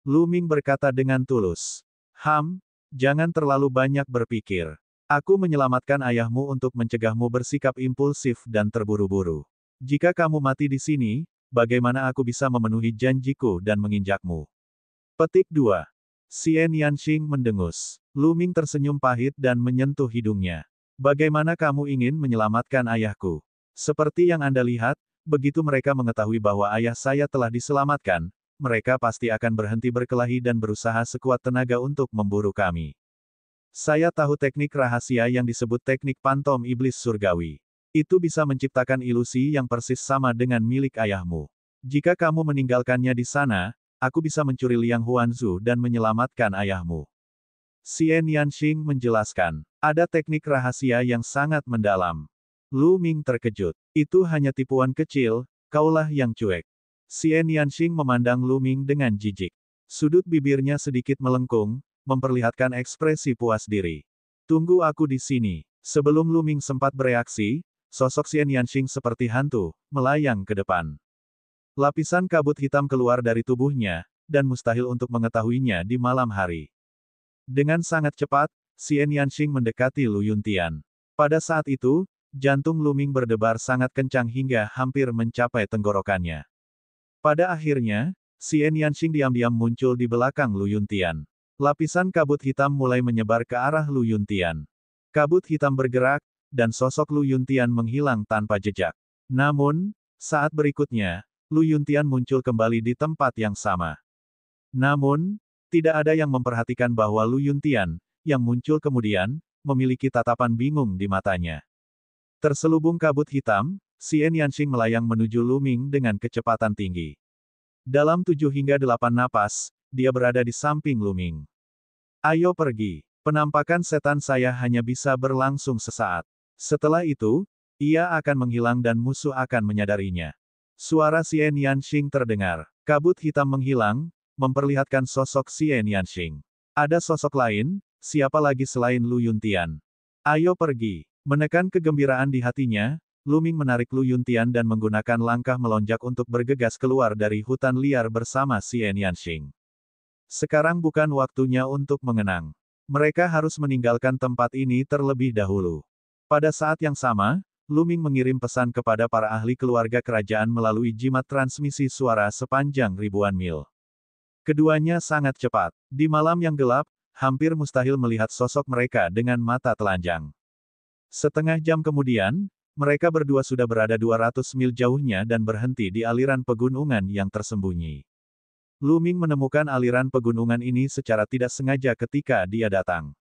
Lu Ming berkata dengan tulus. Jangan terlalu banyak berpikir. Aku menyelamatkan ayahmu untuk mencegahmu bersikap impulsif dan terburu-buru. Jika kamu mati di sini, bagaimana aku bisa memenuhi janjiku dan menginjakmu? Petik 2. Xian Yanxing mendengus. Lu Ming tersenyum pahit dan menyentuh hidungnya. Bagaimana kamu ingin menyelamatkan ayahku? Seperti yang Anda lihat, begitu mereka mengetahui bahwa ayah saya telah diselamatkan, mereka pasti akan berhenti berkelahi dan berusaha sekuat tenaga untuk memburu kami. Saya tahu teknik rahasia yang disebut teknik pantom iblis surgawi. Itu bisa menciptakan ilusi yang persis sama dengan milik ayahmu. Jika kamu meninggalkannya di sana, aku bisa mencuri Liang Huanzu dan menyelamatkan ayahmu. Xian Yanxing menjelaskan. Ada teknik rahasia yang sangat mendalam. Lu Ming terkejut. Itu hanya tipuan kecil, kaulah yang cuek. Xian Yanxing memandang Lu Ming dengan jijik. Sudut bibirnya sedikit melengkung, memperlihatkan ekspresi puas diri. Tunggu aku di sini. Sebelum Lu Ming sempat bereaksi, sosok Xian Yanxing seperti hantu, melayang ke depan. Lapisan kabut hitam keluar dari tubuhnya, dan mustahil untuk mengetahuinya di malam hari. Dengan sangat cepat, Xian Yanxing mendekati Lu Yuntian. Pada saat itu, jantung Lu Ming berdebar sangat kencang hingga hampir mencapai tenggorokannya. Pada akhirnya, Xian Yanxing diam-diam muncul di belakang Lu Yuntian. Lapisan kabut hitam mulai menyebar ke arah Lu Yuntian. Kabut hitam bergerak, dan sosok Lu Yuntian menghilang tanpa jejak. Namun, saat berikutnya, Lu Yuntian muncul kembali di tempat yang sama. Namun, tidak ada yang memperhatikan bahwa Lu Yuntian, yang muncul kemudian, memiliki tatapan bingung di matanya. Terselubung kabut hitam, Xian Yanxing melayang menuju Lu Ming dengan kecepatan tinggi. Dalam 7 hingga 8 napas, dia berada di samping Lu Ming. Ayo pergi. Penampakan setan saya hanya bisa berlangsung sesaat. Setelah itu, ia akan menghilang dan musuh akan menyadarinya. Suara Xian Yanxing terdengar. Kabut hitam menghilang, memperlihatkan sosok Xian Yanxing. Ada sosok lain, siapa lagi selain Lu Yuntian? Ayo pergi. Menekan kegembiraan di hatinya, Lu Ming menarik Lu Yuntian dan menggunakan langkah melonjak untuk bergegas keluar dari hutan liar bersama Xian Yanxing. Sekarang bukan waktunya untuk mengenang. Mereka harus meninggalkan tempat ini terlebih dahulu. Pada saat yang sama, Lu Ming mengirim pesan kepada para ahli keluarga kerajaan melalui jimat transmisi suara sepanjang ribuan mil. Keduanya sangat cepat. Di malam yang gelap, hampir mustahil melihat sosok mereka dengan mata telanjang. Setengah jam kemudian, mereka berdua sudah berada 200 mil jauhnya dan berhenti di aliran pegunungan yang tersembunyi. Lu Ming menemukan aliran pegunungan ini secara tidak sengaja ketika dia datang.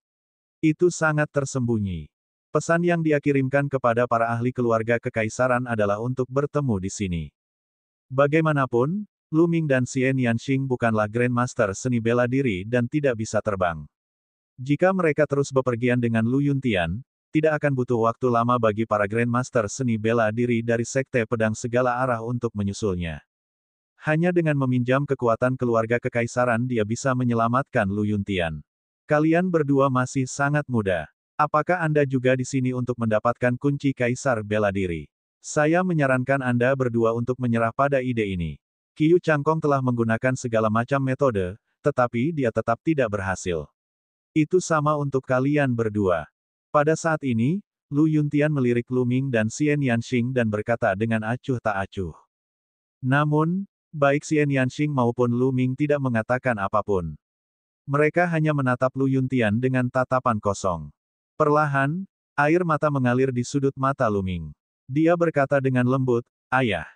Itu sangat tersembunyi. Pesan yang dia kirimkan kepada para ahli keluarga kekaisaran adalah untuk bertemu di sini. Bagaimanapun, Lu Ming dan Xian Yanxing bukanlah Grandmaster seni bela diri dan tidak bisa terbang. Jika mereka terus bepergian dengan Lu Yuntian, tidak akan butuh waktu lama bagi para Grandmaster seni bela diri dari Sekte Pedang segala arah untuk menyusulnya. Hanya dengan meminjam kekuatan keluarga kekaisaran dia bisa menyelamatkan Lu Yuntian. Kalian berdua masih sangat muda. Apakah Anda juga di sini untuk mendapatkan kunci kaisar bela diri? Saya menyarankan Anda berdua untuk menyerah pada ide ini. Qiu Changkong telah menggunakan segala macam metode, tetapi dia tetap tidak berhasil. Itu sama untuk kalian berdua. Pada saat ini, Lu Yuntian melirik Lu Ming dan Xian Yanxing dan berkata dengan acuh tak acuh. Namun, baik Xian Yanxing maupun Lu Ming tidak mengatakan apapun. Mereka hanya menatap Lu Yuntian dengan tatapan kosong. Perlahan, air mata mengalir di sudut mata Lu Ming. Dia berkata dengan lembut, "Ayah."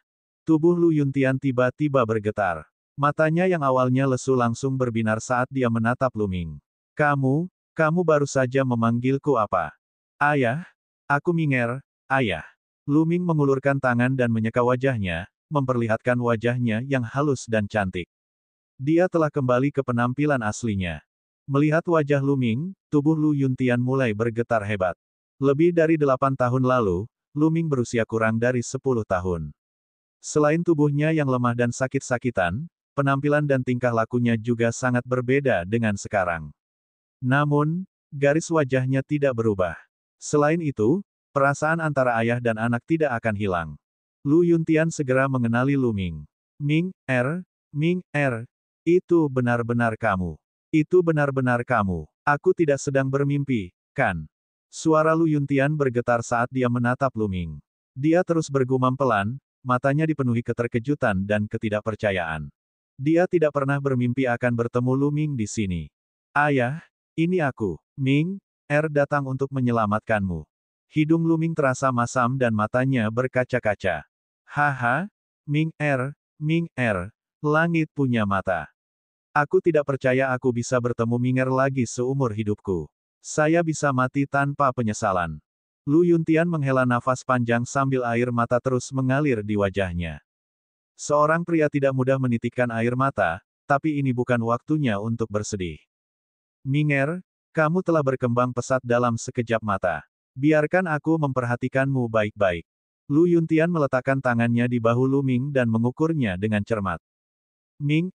Tubuh Lu Yuntian tiba-tiba bergetar. Matanya yang awalnya lesu langsung berbinar saat dia menatap Lu Ming. Kamu baru saja memanggilku apa?" "Ayah, aku Minger, ayah." Lu Ming mengulurkan tangan dan menyeka wajahnya, memperlihatkan wajahnya yang halus dan cantik. Dia telah kembali ke penampilan aslinya. Melihat wajah Lu Ming, tubuh Lu Yuntian mulai bergetar hebat. Lebih dari 8 tahun lalu, Lu Ming berusia kurang dari 10 tahun. Selain tubuhnya yang lemah dan sakit-sakitan, penampilan dan tingkah lakunya juga sangat berbeda dengan sekarang. Namun, garis wajahnya tidak berubah. Selain itu, perasaan antara ayah dan anak tidak akan hilang. Lu Yuntian segera mengenali Lu Ming. Ming, itu benar-benar kamu. Itu benar-benar kamu. Aku tidak sedang bermimpi, kan? Suara Lu Yuntian bergetar saat dia menatap Lu Ming. Dia terus bergumam pelan, matanya dipenuhi keterkejutan dan ketidakpercayaan. Dia tidak pernah bermimpi akan bertemu Lu Ming di sini. "Ayah, ini aku, Ming, datang untuk menyelamatkanmu." Hidung Lu Ming terasa masam dan matanya berkaca-kaca. "Haha, Ming, langit punya mata. Aku tidak percaya aku bisa bertemu Minger lagi seumur hidupku. Saya bisa mati tanpa penyesalan." Lu Yuntian menghela nafas panjang sambil air mata terus mengalir di wajahnya. Seorang pria tidak mudah menitikkan air mata, tapi ini bukan waktunya untuk bersedih. "Minger, kamu telah berkembang pesat dalam sekejap mata. Biarkan aku memperhatikanmu baik-baik." Lu Yuntian meletakkan tangannya di bahu Lu Ming dan mengukurnya dengan cermat. "Ming,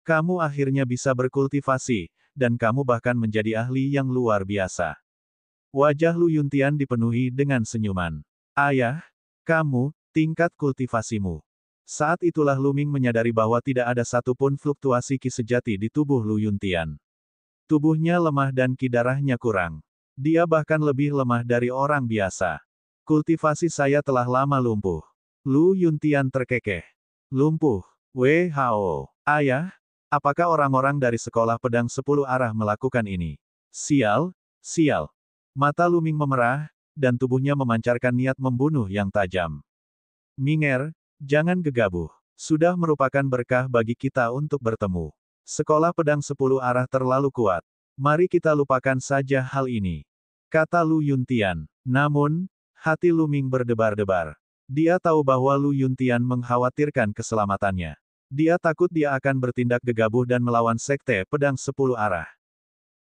kamu akhirnya bisa berkultivasi, dan kamu bahkan menjadi ahli yang luar biasa." Wajah Lu Yuntian dipenuhi dengan senyuman. "Ayah, kamu, tingkat kultivasimu." Saat itulah Lu Ming menyadari bahwa tidak ada satupun fluktuasi ki sejati di tubuh Lu Yuntian. Tubuhnya lemah dan ki darahnya kurang. Dia bahkan lebih lemah dari orang biasa. "Kultivasi saya telah lama lumpuh." Lu Yuntian terkekeh. "Lumpuh? WHO. Ayah, apakah orang-orang dari sekolah pedang 10 arah melakukan ini?" Sial. Mata Lu Ming memerah, dan tubuhnya memancarkan niat membunuh yang tajam. "Minger, jangan gegabah. Sudah merupakan berkah bagi kita untuk bertemu. Sekolah pedang 10 arah terlalu kuat. Mari kita lupakan saja hal ini," kata Lu Yuntian. Namun, hati Lu Ming berdebar-debar. Dia tahu bahwa Lu Yuntian mengkhawatirkan keselamatannya. Dia takut dia akan bertindak gegabah dan melawan sekte pedang 10 arah.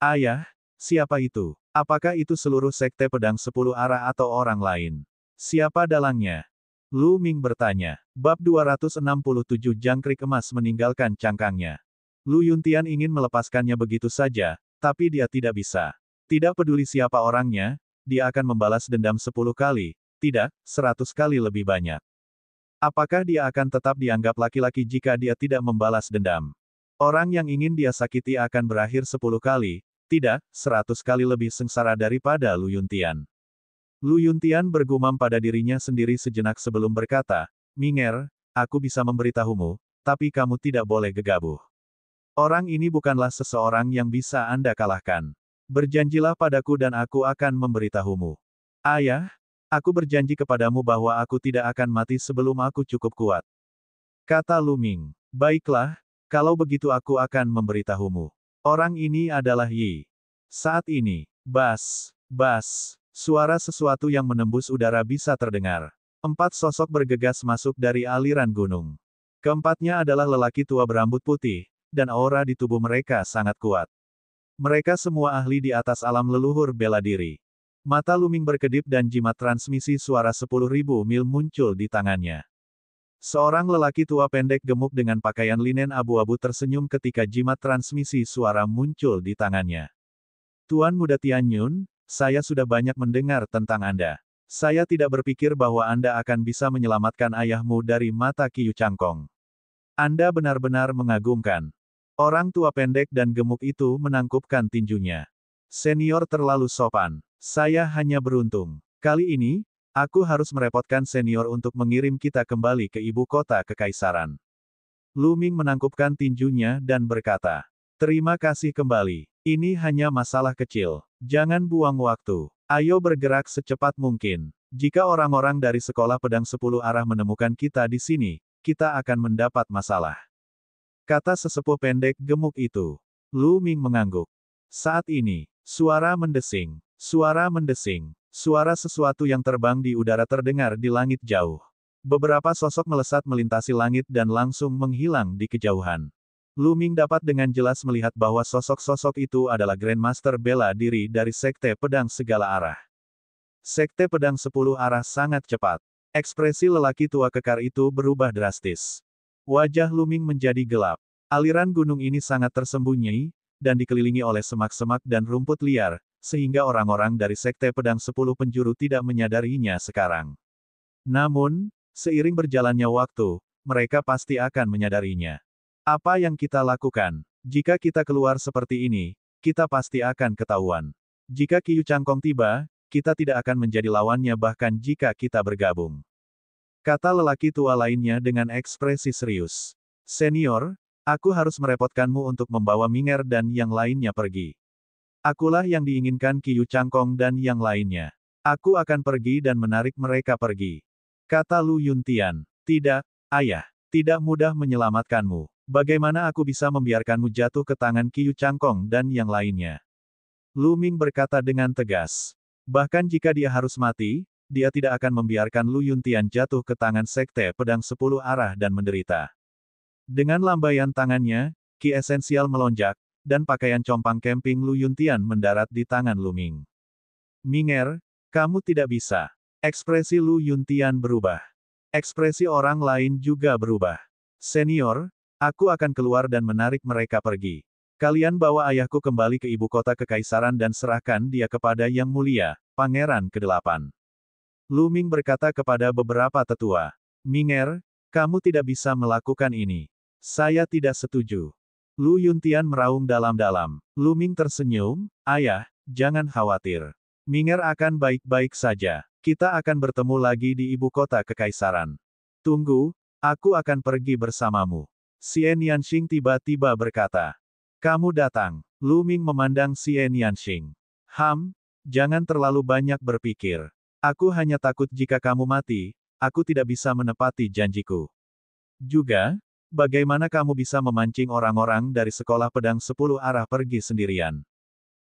"Ayah, siapa itu? Apakah itu seluruh sekte pedang 10 arah atau orang lain? Siapa dalangnya?" Lu Ming bertanya. Bab 267 Jangkrik Emas meninggalkan cangkangnya. Lu Yuntian ingin melepaskannya begitu saja, tapi dia tidak bisa. Tidak peduli siapa orangnya, dia akan membalas dendam 10 kali, tidak, 100 kali lebih banyak. Apakah dia akan tetap dianggap laki-laki jika dia tidak membalas dendam? Orang yang ingin dia sakiti akan berakhir 10 kali, tidak, 100 kali lebih sengsara daripada Lu Yuntian. Lu Yuntian bergumam pada dirinya sendiri sejenak sebelum berkata, "Minger, aku bisa memberitahumu, tapi kamu tidak boleh gegabah. Orang ini bukanlah seseorang yang bisa Anda kalahkan. Berjanjilah padaku dan aku akan memberitahumu." "Ayah, aku berjanji kepadamu bahwa aku tidak akan mati sebelum aku cukup kuat," kata Lu Ming. "Baiklah, kalau begitu aku akan memberitahumu. Orang ini adalah Yi." Saat ini, bas, suara sesuatu yang menembus udara bisa terdengar. 4 sosok bergegas masuk dari aliran gunung. Keempatnya adalah lelaki tua berambut putih, dan aura di tubuh mereka sangat kuat. Mereka semua ahli di atas alam leluhur bela diri. Mata Lu Ming berkedip dan jimat transmisi suara 10.000 mil muncul di tangannya. Seorang lelaki tua pendek gemuk dengan pakaian linen abu-abu tersenyum ketika jimat transmisi suara muncul di tangannya. "Tuan Muda Tianyun, saya sudah banyak mendengar tentang Anda. Saya tidak berpikir bahwa Anda akan bisa menyelamatkan ayahmu dari mata Qiu Cangkong. Anda benar-benar mengagumkan." Orang tua pendek dan gemuk itu menangkupkan tinjunya. "Senior terlalu sopan. Saya hanya beruntung. Kali ini, Aku harus merepotkan senior untuk mengirim kita kembali ke ibu kota kekaisaran. Lu Ming menangkupkan tinjunya dan berkata, terima kasih kembali. Ini hanya masalah kecil. Jangan buang waktu. Ayo bergerak secepat mungkin. Jika orang-orang dari sekolah pedang 10 arah menemukan kita di sini, kita akan mendapat masalah. Kata sesepuh pendek gemuk itu. Lu Ming mengangguk. Saat ini, suara mendesing. Suara mendesing. Suara sesuatu yang terbang di udara terdengar di langit jauh. Beberapa sosok melesat melintasi langit dan langsung menghilang di kejauhan. Lu Ming dapat dengan jelas melihat bahwa sosok-sosok itu adalah Grandmaster bela diri dari Sekte Pedang Segala Arah. Sekte Pedang 10 Arah sangat cepat. Ekspresi lelaki tua kekar itu berubah drastis. Wajah Lu Ming menjadi gelap. Aliran gunung ini sangat tersembunyi, dan dikelilingi oleh semak-semak dan rumput liar, sehingga orang-orang dari Sekte Pedang 10 Penjuru tidak menyadarinya sekarang. Namun, seiring berjalannya waktu, mereka pasti akan menyadarinya. Apa yang kita lakukan? Jika kita keluar seperti ini, kita pasti akan ketahuan. Jika Qiyu Changkong tiba, kita tidak akan menjadi lawannya bahkan jika kita bergabung. Kata lelaki tua lainnya dengan ekspresi serius. Senior, aku harus merepotkanmu untuk membawa Minger dan yang lainnya pergi. Akulah yang diinginkan Qiyu Changkong dan yang lainnya. Aku akan pergi dan menarik mereka pergi. Kata Lu Yuntian. Tidak, ayah. Tidak mudah menyelamatkanmu. Bagaimana aku bisa membiarkanmu jatuh ke tangan Qiyu Changkong dan yang lainnya? Lu Ming berkata dengan tegas. Bahkan jika dia harus mati, dia tidak akan membiarkan Lu Yuntian jatuh ke tangan Sekte Pedang 10 Arah dan menderita. Dengan lambaian tangannya, Ki esensial melonjak, dan pakaian compang camping Lu Yuntian mendarat di tangan Lu Ming. Minger, kamu tidak bisa. Ekspresi Lu Yuntian berubah. Ekspresi orang lain juga berubah. Senior, aku akan keluar dan menarik mereka pergi. Kalian bawa ayahku kembali ke ibu kota kekaisaran dan serahkan dia kepada Yang Mulia, Pangeran ke-8. Lu Ming berkata kepada beberapa tetua. Minger, kamu tidak bisa melakukan ini. Saya tidak setuju. Lu Yuntian meraung dalam-dalam. Lu Ming tersenyum, ayah, jangan khawatir. Minger akan baik-baik saja. Kita akan bertemu lagi di ibu kota kekaisaran. Tunggu, aku akan pergi bersamamu. Xie Nianxing tiba-tiba berkata. Kamu datang. Lu Ming memandang Xie Nianxing. Jangan terlalu banyak berpikir. Aku hanya takut jika kamu mati, aku tidak bisa menepati janjiku. Juga, bagaimana kamu bisa memancing orang-orang dari sekolah pedang 10 arah pergi sendirian?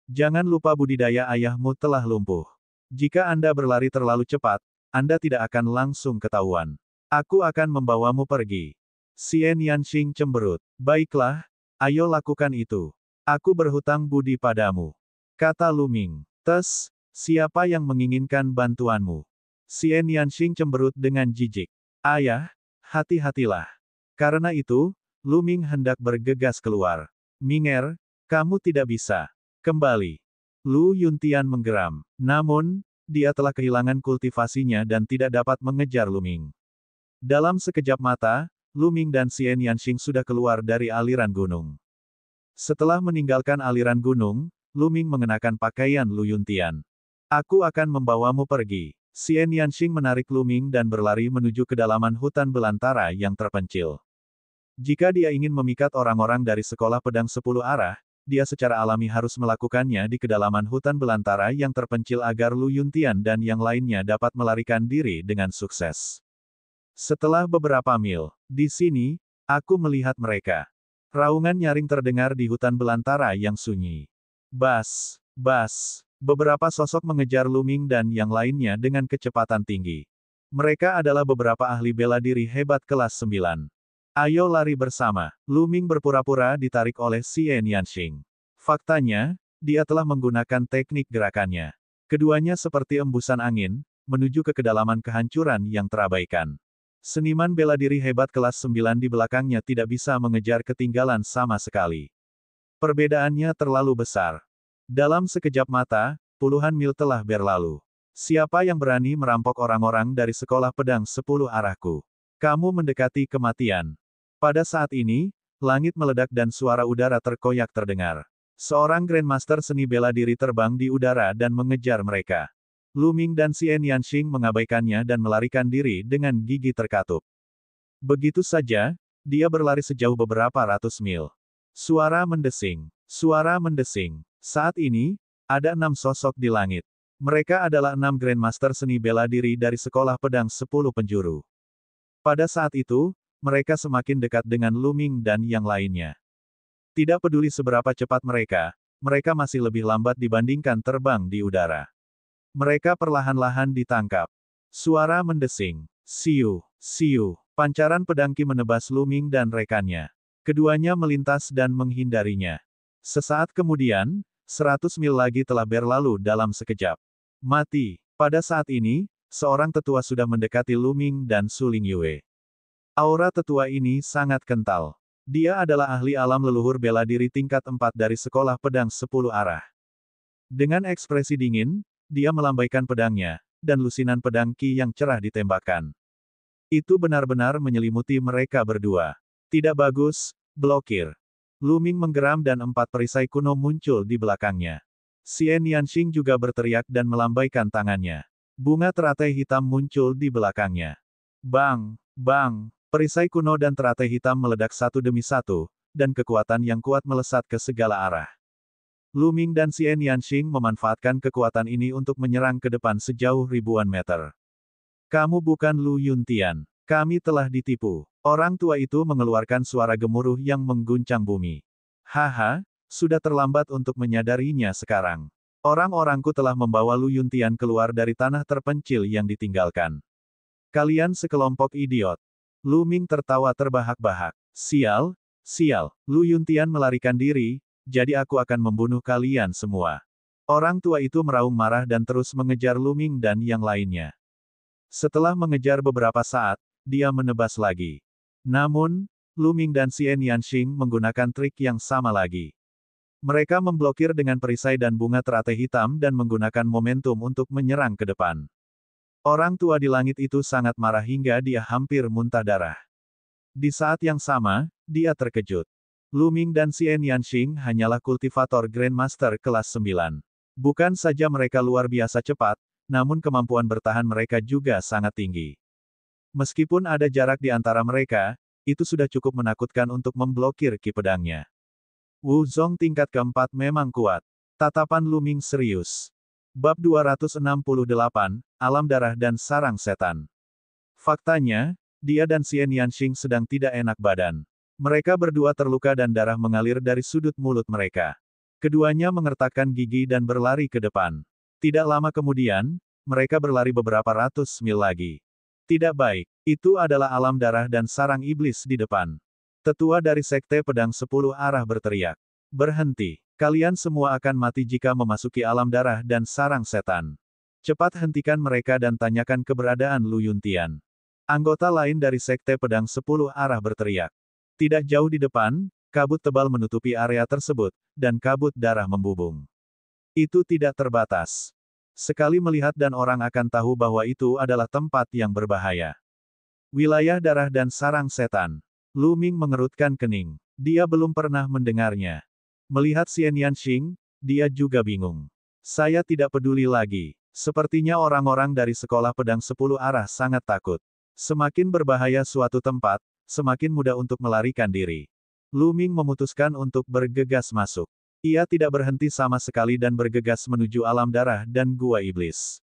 Jangan lupa budidaya ayahmu telah lumpuh. Jika Anda berlari terlalu cepat, Anda tidak akan langsung ketahuan. Aku akan membawamu pergi. Xie Nianxing cemberut. Baiklah, ayo lakukan itu. Aku berhutang budi padamu. Kata Lu Ming. Siapa yang menginginkan bantuanmu? Xie Nianxing cemberut dengan jijik. Ayah, hati-hatilah. Karena itu, Lu Ming hendak bergegas keluar. Minger, kamu tidak bisa. Kembali. Lu Yuntian menggeram. Namun, dia telah kehilangan kultivasinya dan tidak dapat mengejar Lu Ming. Dalam sekejap mata, Lu Ming dan Xie Nianxing sudah keluar dari aliran gunung. Setelah meninggalkan aliran gunung, Lu Ming mengenakan pakaian Lu Yuntian. Aku akan membawamu pergi. Xie Nianxing menarik Lu Ming dan berlari menuju kedalaman hutan belantara yang terpencil. Jika dia ingin memikat orang-orang dari sekolah pedang 10 arah, dia secara alami harus melakukannya di kedalaman hutan belantara yang terpencil agar Lu Yuntian dan yang lainnya dapat melarikan diri dengan sukses. Setelah beberapa mil, di sini, aku melihat mereka. Raungan nyaring terdengar di hutan belantara yang sunyi. Bas. Beberapa sosok mengejar Lu Ming dan yang lainnya dengan kecepatan tinggi. Mereka adalah beberapa ahli bela diri hebat kelas 9. Ayo lari bersama. Lu Ming berpura-pura ditarik oleh Xie Nianxing. Faktanya, dia telah menggunakan teknik gerakannya. Keduanya seperti embusan angin, menuju ke kedalaman kehancuran yang terabaikan. Seniman bela diri hebat kelas 9 di belakangnya tidak bisa mengejar ketinggalan sama sekali. Perbedaannya terlalu besar. Dalam sekejap mata, puluhan mil telah berlalu. Siapa yang berani merampok orang-orang dari sekolah pedang 10 arahku? Kamu mendekati kematian. Pada saat ini, langit meledak dan suara udara terkoyak terdengar. Seorang Grandmaster seni bela diri terbang di udara dan mengejar mereka. Lu Ming dan Xian Yanxing mengabaikannya dan melarikan diri dengan gigi terkatup. Begitu saja, dia berlari sejauh beberapa ratus mil. Suara mendesing. Suara mendesing. Saat ini, ada 6 sosok di langit. Mereka adalah 6 Grandmaster seni bela diri dari Sekolah Pedang 10 Penjuru. Pada saat itu, mereka semakin dekat dengan Lu Ming dan yang lainnya. Tidak peduli seberapa cepat mereka masih lebih lambat dibandingkan terbang di udara. Mereka perlahan-lahan ditangkap. Suara mendesing. Siu, siu. Pancaran pedang Qi menebas Lu Ming dan rekannya. Keduanya melintas dan menghindarinya. Sesaat kemudian, 100 mil lagi telah berlalu dalam sekejap. Mati. Pada saat ini, seorang tetua sudah mendekati Lu Ming dan Su Lingyue. Aura tetua ini sangat kental. Dia adalah ahli alam leluhur bela diri tingkat 4 dari Sekolah Pedang 10 Arah. Dengan ekspresi dingin, dia melambaikan pedangnya, dan lusinan pedang Qi yang cerah ditembakkan. Itu benar-benar menyelimuti mereka berdua. Tidak bagus, blokir. Lu Ming menggeram dan 4 perisai kuno muncul di belakangnya. Xian Yanxing juga berteriak dan melambaikan tangannya. Bunga teratai hitam muncul di belakangnya. Bang, bang, perisai kuno dan teratai hitam meledak satu demi satu, dan kekuatan yang kuat melesat ke segala arah. Lu Ming dan Xian Yanxing memanfaatkan kekuatan ini untuk menyerang ke depan sejauh ribuan meter. Kamu bukan Lu Yuntian. Kami telah ditipu. Orang tua itu mengeluarkan suara gemuruh yang mengguncang bumi. Haha, sudah terlambat untuk menyadarinya sekarang. Orang-orangku telah membawa Lu Yuntian keluar dari tanah terpencil yang ditinggalkan. Kalian sekelompok idiot. Lu Ming tertawa terbahak-bahak. Sial, sial. Lu Yuntian melarikan diri, jadi aku akan membunuh kalian semua. Orang tua itu meraung marah dan terus mengejar Lu Ming dan yang lainnya. Setelah mengejar beberapa saat, dia menebas lagi. Namun, Lu Ming dan Xian Yanxing menggunakan trik yang sama lagi. Mereka memblokir dengan perisai dan bunga teratai hitam dan menggunakan momentum untuk menyerang ke depan. Orang tua di langit itu sangat marah hingga dia hampir muntah darah. Di saat yang sama, dia terkejut. Lu Ming dan Xian Yanxing hanyalah kultivator Grandmaster kelas 9. Bukan saja mereka luar biasa cepat, namun kemampuan bertahan mereka juga sangat tinggi. Meskipun ada jarak di antara mereka, itu sudah cukup menakutkan untuk memblokir Qi pedangnya. Wu Zong tingkat keempat memang kuat. Tatapan Lu Ming serius. Bab 268, Alam Darah dan Sarang Setan. Faktanya, dia dan Xian Yanxing sedang tidak enak badan. Mereka berdua terluka dan darah mengalir dari sudut mulut mereka. Keduanya mengertakkan gigi dan berlari ke depan. Tidak lama kemudian, mereka berlari beberapa ratus mil lagi. Tidak baik, itu adalah alam darah dan sarang iblis di depan. Tetua dari Sekte Pedang 10 Arah berteriak. Berhenti, kalian semua akan mati jika memasuki alam darah dan sarang setan. Cepat hentikan mereka dan tanyakan keberadaan Lu Yuntian. Anggota lain dari Sekte Pedang 10 Arah berteriak. Tidak jauh di depan, kabut tebal menutupi area tersebut, dan kabut darah membubung. Itu tidak terbatas. Sekali melihat dan orang akan tahu bahwa itu adalah tempat yang berbahaya. Wilayah darah dan sarang setan. Lu Ming mengerutkan kening. Dia belum pernah mendengarnya. Melihat Xian Yanxing, dia juga bingung. Saya tidak peduli lagi. Sepertinya orang-orang dari Sekolah Pedang 10 Arah sangat takut. Semakin berbahaya suatu tempat, semakin mudah untuk melarikan diri. Lu Ming memutuskan untuk bergegas masuk. Ia tidak berhenti sama sekali dan bergegas menuju alam darah dan gua iblis.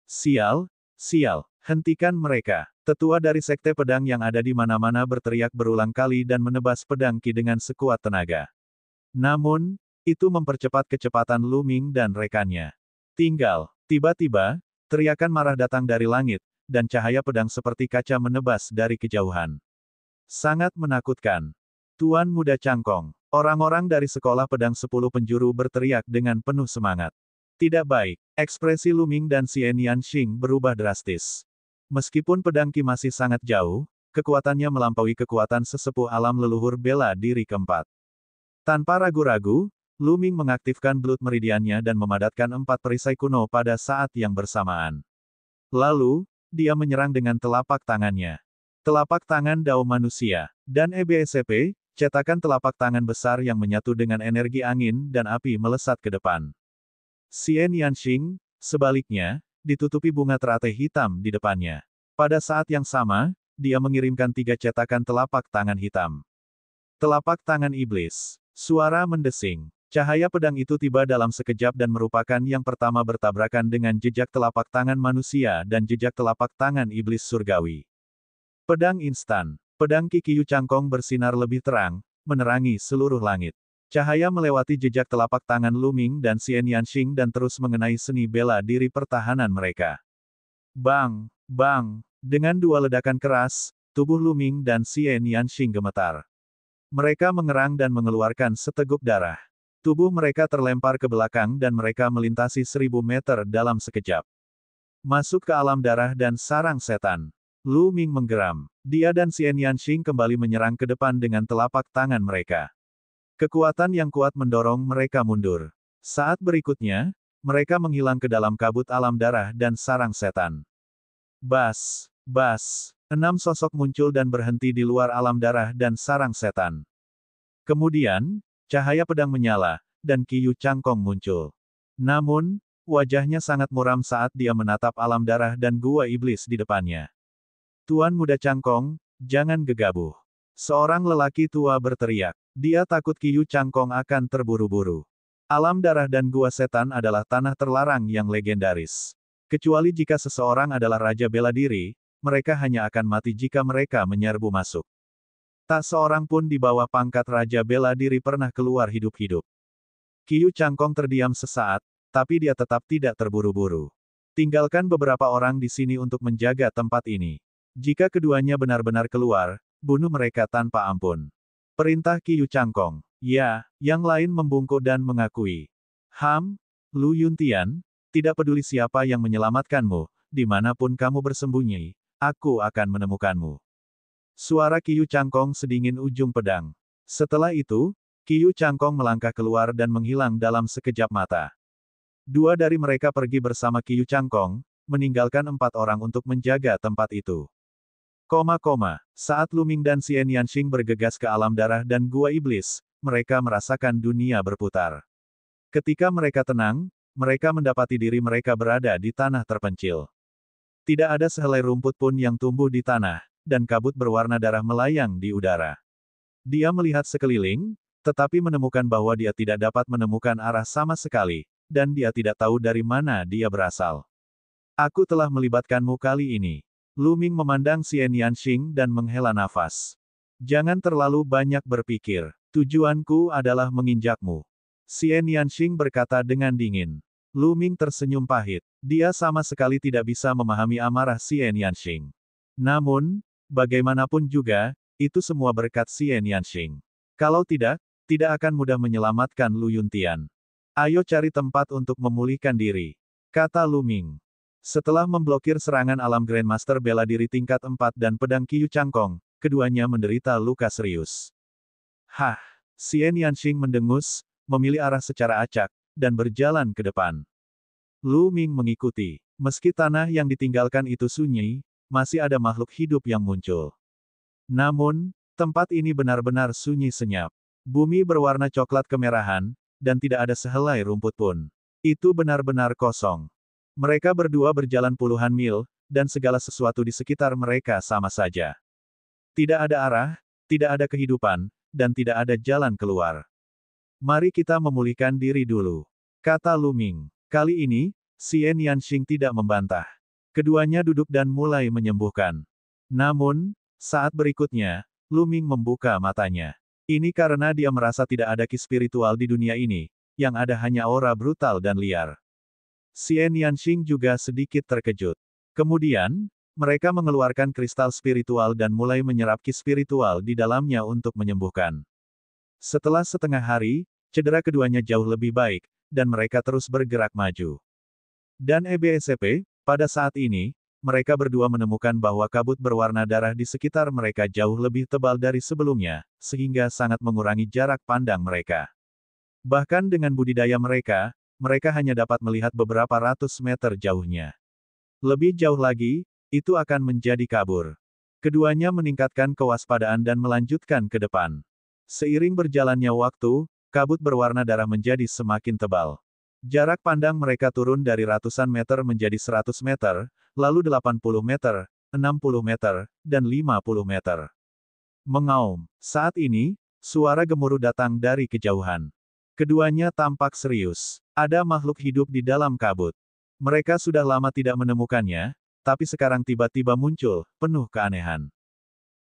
Sial, sial, hentikan mereka. Tetua dari Sekte Pedang yang ada di mana-mana berteriak berulang kali dan menebas pedang Qi dengan sekuat tenaga. Namun, itu mempercepat kecepatan Lu Ming dan rekannya. Tiba-tiba, teriakan marah datang dari langit, dan cahaya pedang seperti kaca menebas dari kejauhan. Sangat menakutkan. Tuan Muda Cangkong. Orang-orang dari Sekolah Pedang 10 Penjuru berteriak dengan penuh semangat. Tidak baik, ekspresi Lu Ming dan Xian Yanxing berubah drastis. Meskipun pedang Qi masih sangat jauh, kekuatannya melampaui kekuatan sesepuh alam leluhur bela diri keempat. Tanpa ragu-ragu, Lu Ming mengaktifkan Blood Meridiannya dan memadatkan 4 perisai kuno pada saat yang bersamaan. Lalu, dia menyerang dengan telapak tangannya. Telapak tangan Dao Manusia, dan EBSCP, cetakan telapak tangan besar yang menyatu dengan energi angin dan api melesat ke depan. Xian Yanxing, sebaliknya, ditutupi bunga teratai hitam di depannya. Pada saat yang sama, dia mengirimkan 3 cetakan telapak tangan hitam. Telapak tangan iblis. Suara mendesing. Cahaya pedang itu tiba dalam sekejap dan merupakan yang pertama bertabrakan dengan jejak telapak tangan manusia dan jejak telapak tangan iblis surgawi. Pedang instan. Pedang Kikiyu Cangkong bersinar lebih terang, menerangi seluruh langit. Cahaya melewati jejak telapak tangan Lu Ming dan Xian Yanxing dan terus mengenai seni bela diri pertahanan mereka. Bang! Bang! Dengan 2 ledakan keras, tubuh Lu Ming dan Xian Yanxing gemetar. Mereka mengerang dan mengeluarkan seteguk darah. Tubuh mereka terlempar ke belakang dan mereka melintasi 1000 meter dalam sekejap. Masuk ke alam darah dan sarang setan. Lu Ming menggeram. Dia dan Xian Yanxing kembali menyerang ke depan dengan telapak tangan mereka. Kekuatan yang kuat mendorong mereka mundur. Saat berikutnya, mereka menghilang ke dalam kabut alam darah dan sarang setan. Bas! Bas! 6 sosok muncul dan berhenti di luar alam darah dan sarang setan. Kemudian, cahaya pedang menyala, dan Kiyu Cangkong muncul. Namun, wajahnya sangat muram saat dia menatap alam darah dan gua iblis di depannya. Tuan Muda Cangkong, jangan gegabah. Seorang lelaki tua berteriak. Dia takut Kiyu Cangkong akan terburu-buru. Alam darah dan gua setan adalah tanah terlarang yang legendaris. Kecuali jika seseorang adalah raja bela diri, mereka hanya akan mati jika mereka menyerbu masuk. Tak seorang pun di bawah pangkat raja bela diri pernah keluar hidup-hidup. Kiyu Cangkong terdiam sesaat, tapi dia tetap tidak terburu-buru. Tinggalkan beberapa orang di sini untuk menjaga tempat ini. Jika keduanya benar-benar keluar, bunuh mereka tanpa ampun. Perintah Kiyu Cangkong. Ya, yang lain membungkuk dan mengakui. Lu Yuntian, tidak peduli siapa yang menyelamatkanmu, dimanapun kamu bersembunyi, aku akan menemukanmu. Suara Kiyu Cangkong sedingin ujung pedang. Setelah itu, Kiyu Cangkong melangkah keluar dan menghilang dalam sekejap mata. 2 dari mereka pergi bersama Kiyu Cangkong, meninggalkan 4 orang untuk menjaga tempat itu. Saat Lu Ming dan Xian Yanxing bergegas ke alam darah dan gua iblis, mereka merasakan dunia berputar. Ketika mereka tenang, mereka mendapati diri mereka berada di tanah terpencil. Tidak ada sehelai rumput pun yang tumbuh di tanah, dan kabut berwarna darah melayang di udara. Dia melihat sekeliling, tetapi menemukan bahwa dia tidak dapat menemukan arah sama sekali, dan dia tidak tahu dari mana dia berasal. Aku telah melibatkanmu kali ini. Lu Ming memandang Xian Yanxing dan menghela nafas. Jangan terlalu banyak berpikir. Tujuanku adalah menginjakmu. Xian Yanxing berkata dengan dingin. Lu Ming tersenyum pahit. Dia sama sekali tidak bisa memahami amarah Xian Yanxing. Namun, bagaimanapun juga, itu semua berkat Xian Yanxing. Kalau tidak, tidak akan mudah menyelamatkan Lu Yuntian. Ayo cari tempat untuk memulihkan diri, kata Lu Ming. Setelah memblokir serangan alam Grandmaster bela diri tingkat 4 dan pedang Kiyu Cangkong, keduanya menderita luka serius. Xian Yanxing mendengus, memilih arah secara acak, dan berjalan ke depan. Lu Ming mengikuti. Meski tanah yang ditinggalkan itu sunyi, masih ada makhluk hidup yang muncul. Namun, tempat ini benar-benar sunyi senyap. Bumi berwarna coklat kemerahan, dan tidak ada sehelai rumput pun. Itu benar-benar kosong. Mereka berdua berjalan puluhan mil, dan segala sesuatu di sekitar mereka sama saja. Tidak ada arah, tidak ada kehidupan, dan tidak ada jalan keluar. Mari kita memulihkan diri dulu, kata Lu Ming. Kali ini, Xian Yanxing tidak membantah. Keduanya duduk dan mulai menyembuhkan. Namun, saat berikutnya, Lu Ming membuka matanya. Ini karena dia merasa tidak ada ki spiritual di dunia ini, yang ada hanya aura brutal dan liar. Xian Yanxing juga sedikit terkejut. Kemudian, mereka mengeluarkan kristal spiritual dan mulai menyerap ki spiritual di dalamnya untuk menyembuhkan. Setelah setengah hari, cedera keduanya jauh lebih baik, dan mereka terus bergerak maju. Dan EBSCP, pada saat ini, mereka berdua menemukan bahwa kabut berwarna darah di sekitar mereka jauh lebih tebal dari sebelumnya, sehingga sangat mengurangi jarak pandang mereka. Bahkan dengan budidaya mereka hanya dapat melihat beberapa ratus meter jauhnya. Lebih jauh lagi, itu akan menjadi kabur. Keduanya meningkatkan kewaspadaan dan melanjutkan ke depan. Seiring berjalannya waktu, kabut berwarna darah menjadi semakin tebal. Jarak pandang mereka turun dari ratusan meter menjadi 100 meter, lalu 80 meter, 60 meter, dan 50 meter. Mengaum. Saat ini, suara gemuruh datang dari kejauhan. Keduanya tampak serius. Ada makhluk hidup di dalam kabut. Mereka sudah lama tidak menemukannya, tapi sekarang tiba-tiba muncul, penuh keanehan.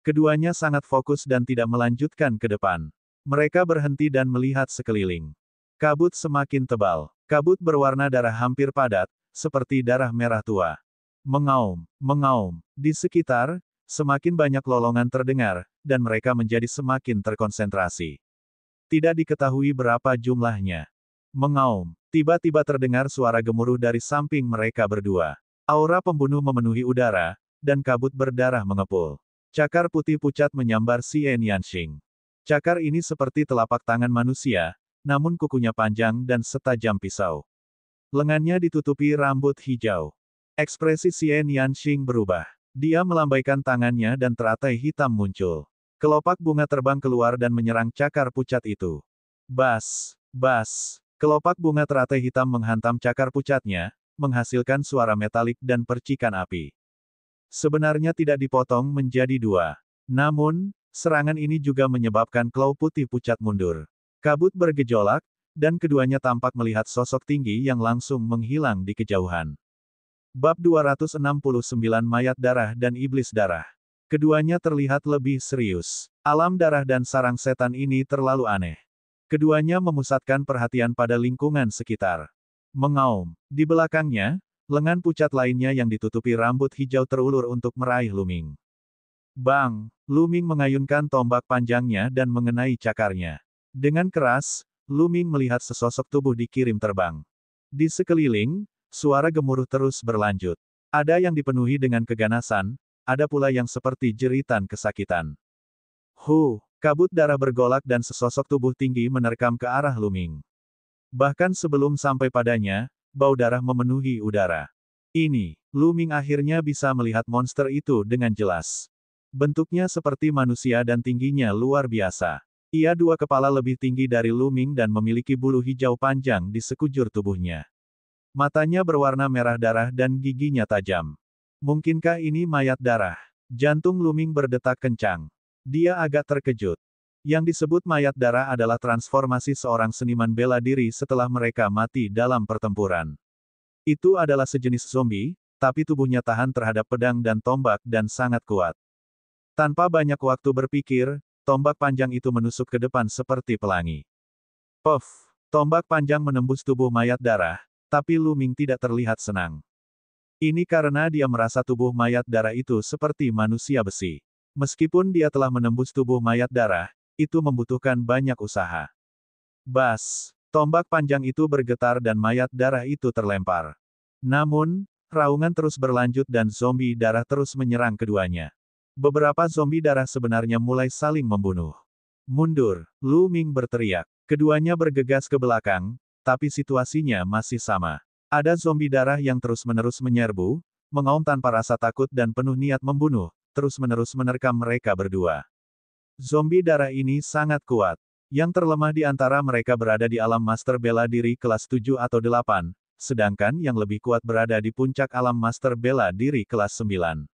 Keduanya sangat fokus dan tidak melanjutkan ke depan. Mereka berhenti dan melihat sekeliling. Kabut semakin tebal. Kabut berwarna darah hampir padat, seperti darah merah tua. Mengaum, mengaum. Di sekitar, semakin banyak lolongan terdengar, dan mereka menjadi semakin terkonsentrasi. Tidak diketahui berapa jumlahnya. Mengaum. Tiba-tiba terdengar suara gemuruh dari samping mereka berdua. Aura pembunuh memenuhi udara, dan kabut berdarah mengepul. Cakar putih pucat menyambar Xie Nianxing. Cakar ini seperti telapak tangan manusia, namun kukunya panjang dan setajam pisau. Lengannya ditutupi rambut hijau. Ekspresi Xie Nianxing berubah. Dia melambaikan tangannya dan teratai hitam muncul. Kelopak bunga terbang keluar dan menyerang cakar pucat itu. Bas! Bas! Kelopak bunga teratai hitam menghantam cakar pucatnya, menghasilkan suara metalik dan percikan api. Sebenarnya tidak dipotong menjadi dua. Namun, serangan ini juga menyebabkan klau putih pucat mundur. Kabut bergejolak, dan keduanya tampak melihat sosok tinggi yang langsung menghilang di kejauhan. Bab 269 Mayat Darah dan Iblis Darah. Keduanya terlihat lebih serius. Alam darah dan sarang setan ini terlalu aneh. Keduanya memusatkan perhatian pada lingkungan sekitar. Mengaum. Di belakangnya, lengan pucat lainnya yang ditutupi rambut hijau terulur untuk meraih Luming. Bang! Luming mengayunkan tombak panjangnya dan mengenai cakarnya. Dengan keras, Luming melihat sesosok tubuh dikirim terbang. Di sekeliling, suara gemuruh terus berlanjut. Ada yang dipenuhi dengan keganasan, ada pula yang seperti jeritan kesakitan. Kabut darah bergolak dan sesosok tubuh tinggi menerkam ke arah Luming. Bahkan sebelum sampai padanya, bau darah memenuhi udara. Ini, Luming akhirnya bisa melihat monster itu dengan jelas. Bentuknya seperti manusia dan tingginya luar biasa. Ia dua kepala lebih tinggi dari Luming dan memiliki bulu hijau panjang di sekujur tubuhnya. Matanya berwarna merah darah dan giginya tajam. Mungkinkah ini mayat darah? Jantung Luming berdetak kencang. Dia agak terkejut. Yang disebut mayat darah adalah transformasi seorang seniman bela diri setelah mereka mati dalam pertempuran. Itu adalah sejenis zombie, tapi tubuhnya tahan terhadap pedang dan tombak dan sangat kuat. Tanpa banyak waktu berpikir, tombak panjang itu menusuk ke depan seperti pelangi. Puff! Tombak panjang menembus tubuh mayat darah, tapi Luming tidak terlihat senang. Ini karena dia merasa tubuh mayat darah itu seperti manusia besi. Meskipun dia telah menembus tubuh mayat darah, itu membutuhkan banyak usaha. Bas! Tombak panjang itu bergetar dan mayat darah itu terlempar. Namun, raungan terus berlanjut dan zombie darah terus menyerang keduanya. Beberapa zombie darah sebenarnya mulai saling membunuh. Mundur! Luming berteriak. Keduanya bergegas ke belakang, tapi situasinya masih sama. Ada zombie darah yang terus-menerus menyerbu, mengaum tanpa rasa takut dan penuh niat membunuh, terus-menerus menerkam mereka berdua. Zombie darah ini sangat kuat. Yang terlemah di antara mereka berada di alam master bela diri kelas 7 atau 8, sedangkan yang lebih kuat berada di puncak alam master bela diri kelas 9.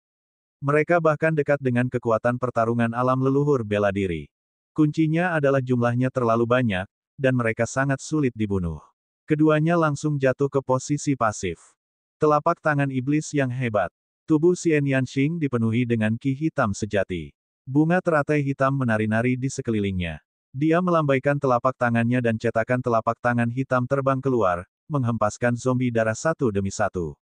Mereka bahkan dekat dengan kekuatan pertarungan alam leluhur bela diri. Kuncinya adalah jumlahnya terlalu banyak, dan mereka sangat sulit dibunuh. Keduanya langsung jatuh ke posisi pasif. Telapak tangan iblis yang hebat. Tubuh Xie Nianxing dipenuhi dengan ki hitam sejati. Bunga teratai hitam menari-nari di sekelilingnya. Dia melambaikan telapak tangannya dan cetakan telapak tangan hitam terbang keluar, menghempaskan zombie darah satu demi satu.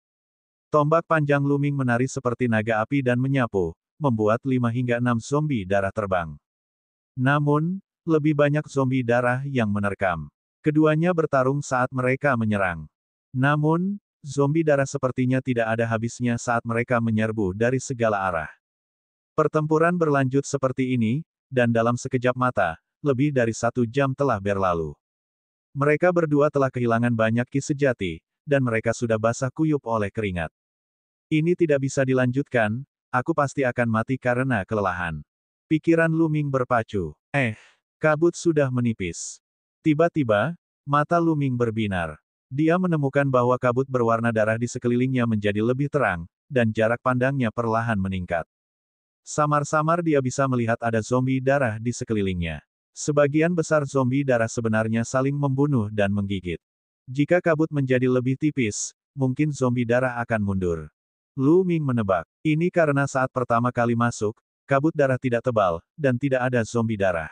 Tombak panjang Luming menari seperti naga api dan menyapu, membuat 5 hingga 6 zombie darah terbang. Namun, lebih banyak zombie darah yang menerkam. Keduanya bertarung saat mereka menyerang. Namun, zombie darah sepertinya tidak ada habisnya saat mereka menyerbu dari segala arah. Pertempuran berlanjut seperti ini, dan dalam sekejap mata, lebih dari 1 jam telah berlalu. Mereka berdua telah kehilangan banyak ki sejati, dan mereka sudah basah kuyup oleh keringat. Ini tidak bisa dilanjutkan, aku pasti akan mati karena kelelahan. Pikiran Luming berpacu. Kabut sudah menipis. Tiba-tiba, mata Luming berbinar. Dia menemukan bahwa kabut berwarna darah di sekelilingnya menjadi lebih terang, dan jarak pandangnya perlahan meningkat. Samar-samar dia bisa melihat ada zombie darah di sekelilingnya. Sebagian besar zombie darah sebenarnya saling membunuh dan menggigit. Jika kabut menjadi lebih tipis, mungkin zombie darah akan mundur. Lu Ming menebak. Ini karena saat pertama kali masuk, kabut darah tidak tebal, dan tidak ada zombie darah.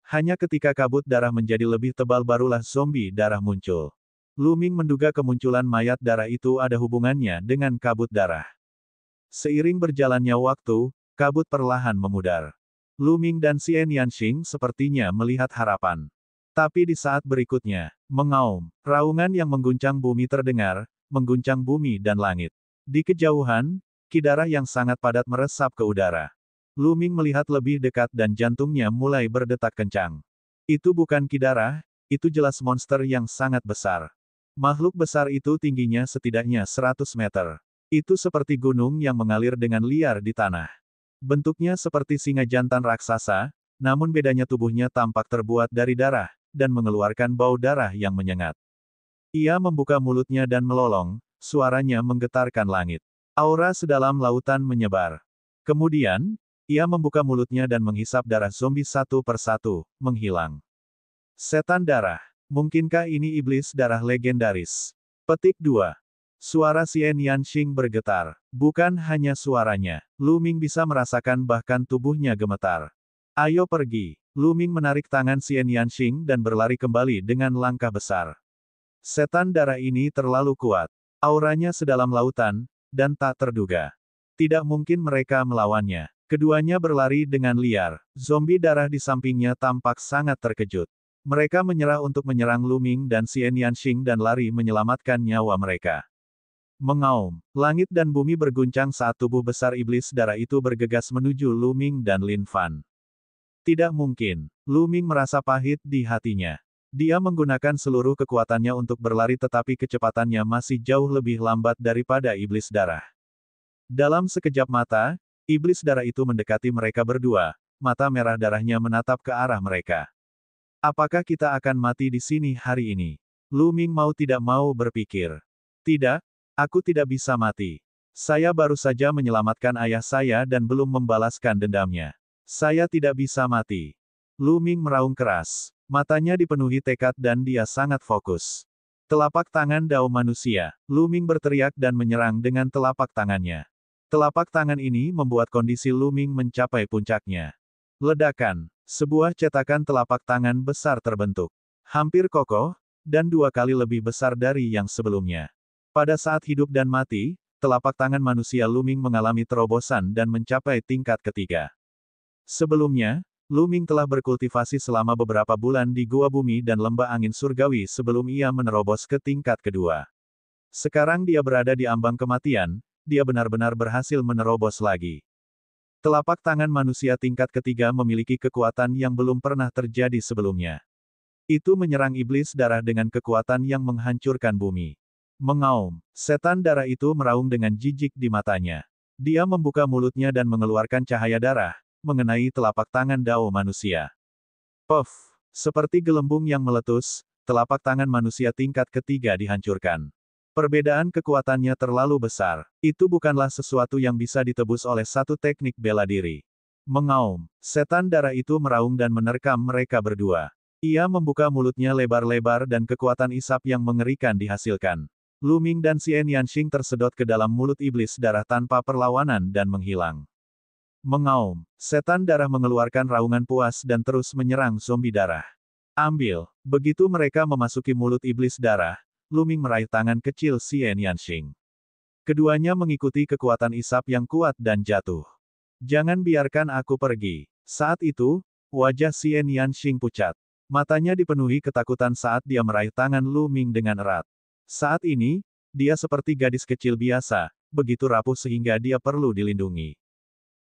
Hanya ketika kabut darah menjadi lebih tebal barulah zombie darah muncul. Lu Ming menduga kemunculan mayat darah itu ada hubungannya dengan kabut darah. Seiring berjalannya waktu, kabut perlahan memudar. Lu Ming dan Xian Yanxing sepertinya melihat harapan. Tapi di saat berikutnya, mengaum, raungan yang mengguncang bumi terdengar, mengguncang bumi dan langit. Di kejauhan, ki darah yang sangat padat meresap ke udara. Lu Ming melihat lebih dekat dan jantungnya mulai berdetak kencang. Itu bukan ki darah, itu jelas monster yang sangat besar. Makhluk besar itu tingginya setidaknya 100 meter. Itu seperti gunung yang mengalir dengan liar di tanah. Bentuknya seperti singa jantan raksasa, namun bedanya tubuhnya tampak terbuat dari darah, dan mengeluarkan bau darah yang menyengat. Ia membuka mulutnya dan melolong, suaranya menggetarkan langit. Aura sedalam lautan menyebar. Kemudian, ia membuka mulutnya dan menghisap darah zombie satu persatu, menghilang. Setan darah. Mungkinkah ini iblis darah legendaris? Petik 2. Suara Xian Yanxing bergetar. Bukan hanya suaranya, Lu Ming bisa merasakan bahkan tubuhnya gemetar. Ayo pergi. Lu Ming menarik tangan Xian Yanxing dan berlari kembali dengan langkah besar. Setan darah ini terlalu kuat. Auranya sedalam lautan, dan tak terduga. Tidak mungkin mereka melawannya. Keduanya berlari dengan liar. Zombie darah di sampingnya tampak sangat terkejut. Mereka menyerah untuk menyerang Lu Ming dan Xian Yanxing dan lari menyelamatkan nyawa mereka. Mengaum, langit dan bumi berguncang saat tubuh besar iblis darah itu bergegas menuju Lu Ming dan Lin Fan. Tidak mungkin. Lu Ming merasa pahit di hatinya. Dia menggunakan seluruh kekuatannya untuk berlari tetapi kecepatannya masih jauh lebih lambat daripada iblis darah. Dalam sekejap mata, iblis darah itu mendekati mereka berdua, mata merah darahnya menatap ke arah mereka. Apakah kita akan mati di sini hari ini? Lu Ming mau tidak mau berpikir. Tidak, aku tidak bisa mati. Saya baru saja menyelamatkan ayah saya dan belum membalaskan dendamnya. Saya tidak bisa mati. Lu Ming meraung keras. Matanya dipenuhi tekad dan dia sangat fokus. Telapak tangan Dao manusia. Lu Ming berteriak dan menyerang dengan telapak tangannya. Telapak tangan ini membuat kondisi Lu Ming mencapai puncaknya. Ledakan. Sebuah cetakan telapak tangan besar terbentuk. Hampir kokoh, dan 2 kali lebih besar dari yang sebelumnya. Pada saat hidup dan mati, telapak tangan manusia Lu Ming mengalami terobosan dan mencapai tingkat ketiga. Sebelumnya, Lu Ming telah berkultivasi selama beberapa bulan di Gua Bumi dan Lembah Angin Surgawi sebelum ia menerobos ke tingkat kedua. Sekarang dia berada di ambang kematian, dia benar-benar berhasil menerobos lagi. Telapak tangan manusia tingkat ketiga memiliki kekuatan yang belum pernah terjadi sebelumnya. Itu menyerang iblis darah dengan kekuatan yang menghancurkan bumi. Mengaum, setan darah itu meraung dengan jijik di matanya. Dia membuka mulutnya dan mengeluarkan cahaya darah, mengenai telapak tangan Dao manusia. Puff! Seperti gelembung yang meletus, telapak tangan manusia tingkat ketiga dihancurkan. Perbedaan kekuatannya terlalu besar. Itu bukanlah sesuatu yang bisa ditebus oleh satu teknik bela diri. Mengaum, setan darah itu meraung dan menerkam mereka berdua. Ia membuka mulutnya lebar-lebar dan kekuatan isap yang mengerikan dihasilkan. Lu Ming dan Xian Yanxing tersedot ke dalam mulut iblis darah tanpa perlawanan dan menghilang. Mengaum, setan darah mengeluarkan raungan puas dan terus menyerang zombie darah. Ambil. Begitu mereka memasuki mulut iblis darah, Lu Ming meraih tangan kecil Xian Yanxing. Keduanya mengikuti kekuatan isap yang kuat dan jatuh. Jangan biarkan aku pergi. Saat itu, wajah Xian Yanxing pucat. Matanya dipenuhi ketakutan saat dia meraih tangan Lu Ming dengan erat. Saat ini, dia seperti gadis kecil biasa, begitu rapuh sehingga dia perlu dilindungi.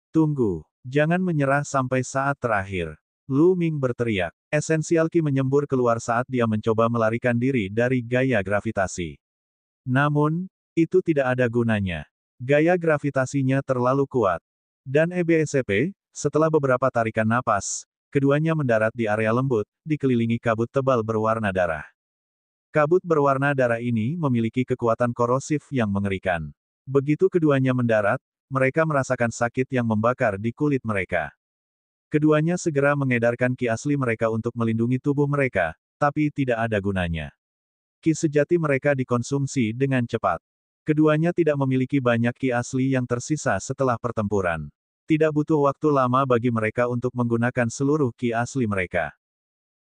Tunggu, jangan menyerah sampai saat terakhir. Lu Ming berteriak. Esensial Qi menyembur keluar saat dia mencoba melarikan diri dari gaya gravitasi. Namun, itu tidak ada gunanya. Gaya gravitasinya terlalu kuat. Dan EBSCP, setelah beberapa tarikan napas, keduanya mendarat di area lembut, dikelilingi kabut tebal berwarna darah. Kabut berwarna darah ini memiliki kekuatan korosif yang mengerikan. Begitu keduanya mendarat, mereka merasakan sakit yang membakar di kulit mereka. Keduanya segera mengedarkan ki asli mereka untuk melindungi tubuh mereka, tapi tidak ada gunanya. Ki sejati mereka dikonsumsi dengan cepat. Keduanya tidak memiliki banyak ki asli yang tersisa setelah pertempuran. Tidak butuh waktu lama bagi mereka untuk menggunakan seluruh ki asli mereka.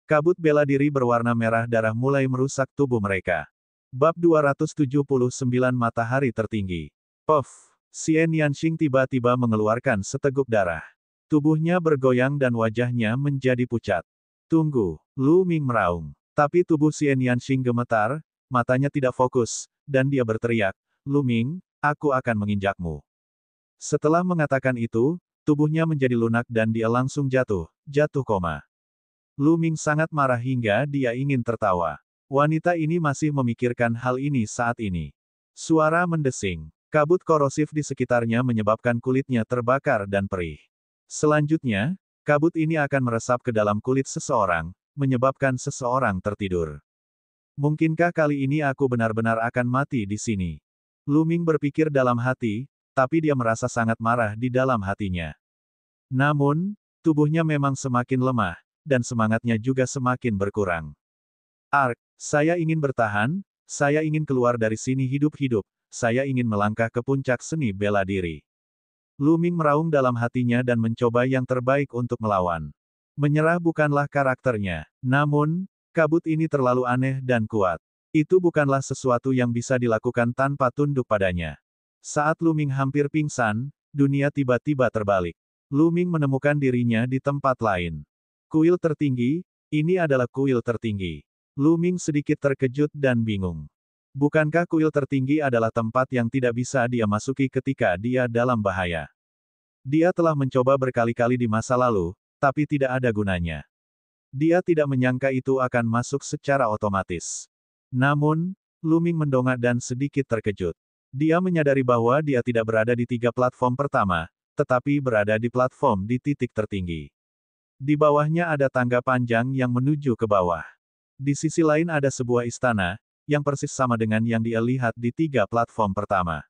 Kabut bela diri berwarna merah darah mulai merusak tubuh mereka. Bab 279 Matahari Tertinggi. Puff! Xian Yanxing tiba-tiba mengeluarkan seteguk darah. Tubuhnya bergoyang dan wajahnya menjadi pucat. Tunggu, Lu Ming meraung. Tapi tubuh Xian Yanxing gemetar, matanya tidak fokus, dan dia berteriak, Lu Ming, aku akan menginjakmu. Setelah mengatakan itu, tubuhnya menjadi lunak dan dia langsung jatuh koma. Lu Ming sangat marah hingga dia ingin tertawa. Wanita ini masih memikirkan hal ini saat ini. Suara mendesing. Kabut korosif di sekitarnya menyebabkan kulitnya terbakar dan perih. Selanjutnya, kabut ini akan meresap ke dalam kulit seseorang, menyebabkan seseorang tertidur. Mungkinkah kali ini aku benar-benar akan mati di sini? Lu Ming berpikir dalam hati, tapi dia merasa sangat marah di dalam hatinya. Namun, tubuhnya memang semakin lemah, dan semangatnya juga semakin berkurang. Saya ingin bertahan, saya ingin keluar dari sini hidup-hidup, saya ingin melangkah ke puncak seni bela diri. Lu Ming meraung dalam hatinya dan mencoba yang terbaik untuk melawan. Menyerah bukanlah karakternya, namun, kabut ini terlalu aneh dan kuat. Itu bukanlah sesuatu yang bisa dilakukan tanpa tunduk padanya. Saat Lu Ming hampir pingsan, dunia tiba-tiba terbalik. Lu Ming menemukan dirinya di tempat lain. Kuil tertinggi, ini adalah kuil tertinggi. Lu Ming sedikit terkejut dan bingung. Bukankah kuil tertinggi adalah tempat yang tidak bisa dia masuki ketika dia dalam bahaya? Dia telah mencoba berkali-kali di masa lalu, tapi tidak ada gunanya. Dia tidak menyangka itu akan masuk secara otomatis. Namun, Lu Ming mendongak dan sedikit terkejut. Dia menyadari bahwa dia tidak berada di 3 platform pertama, tetapi berada di platform di titik tertinggi. Di bawahnya ada tangga panjang yang menuju ke bawah. Di sisi lain ada sebuah istana, yang persis sama dengan yang dia lihat di 3 platform pertama.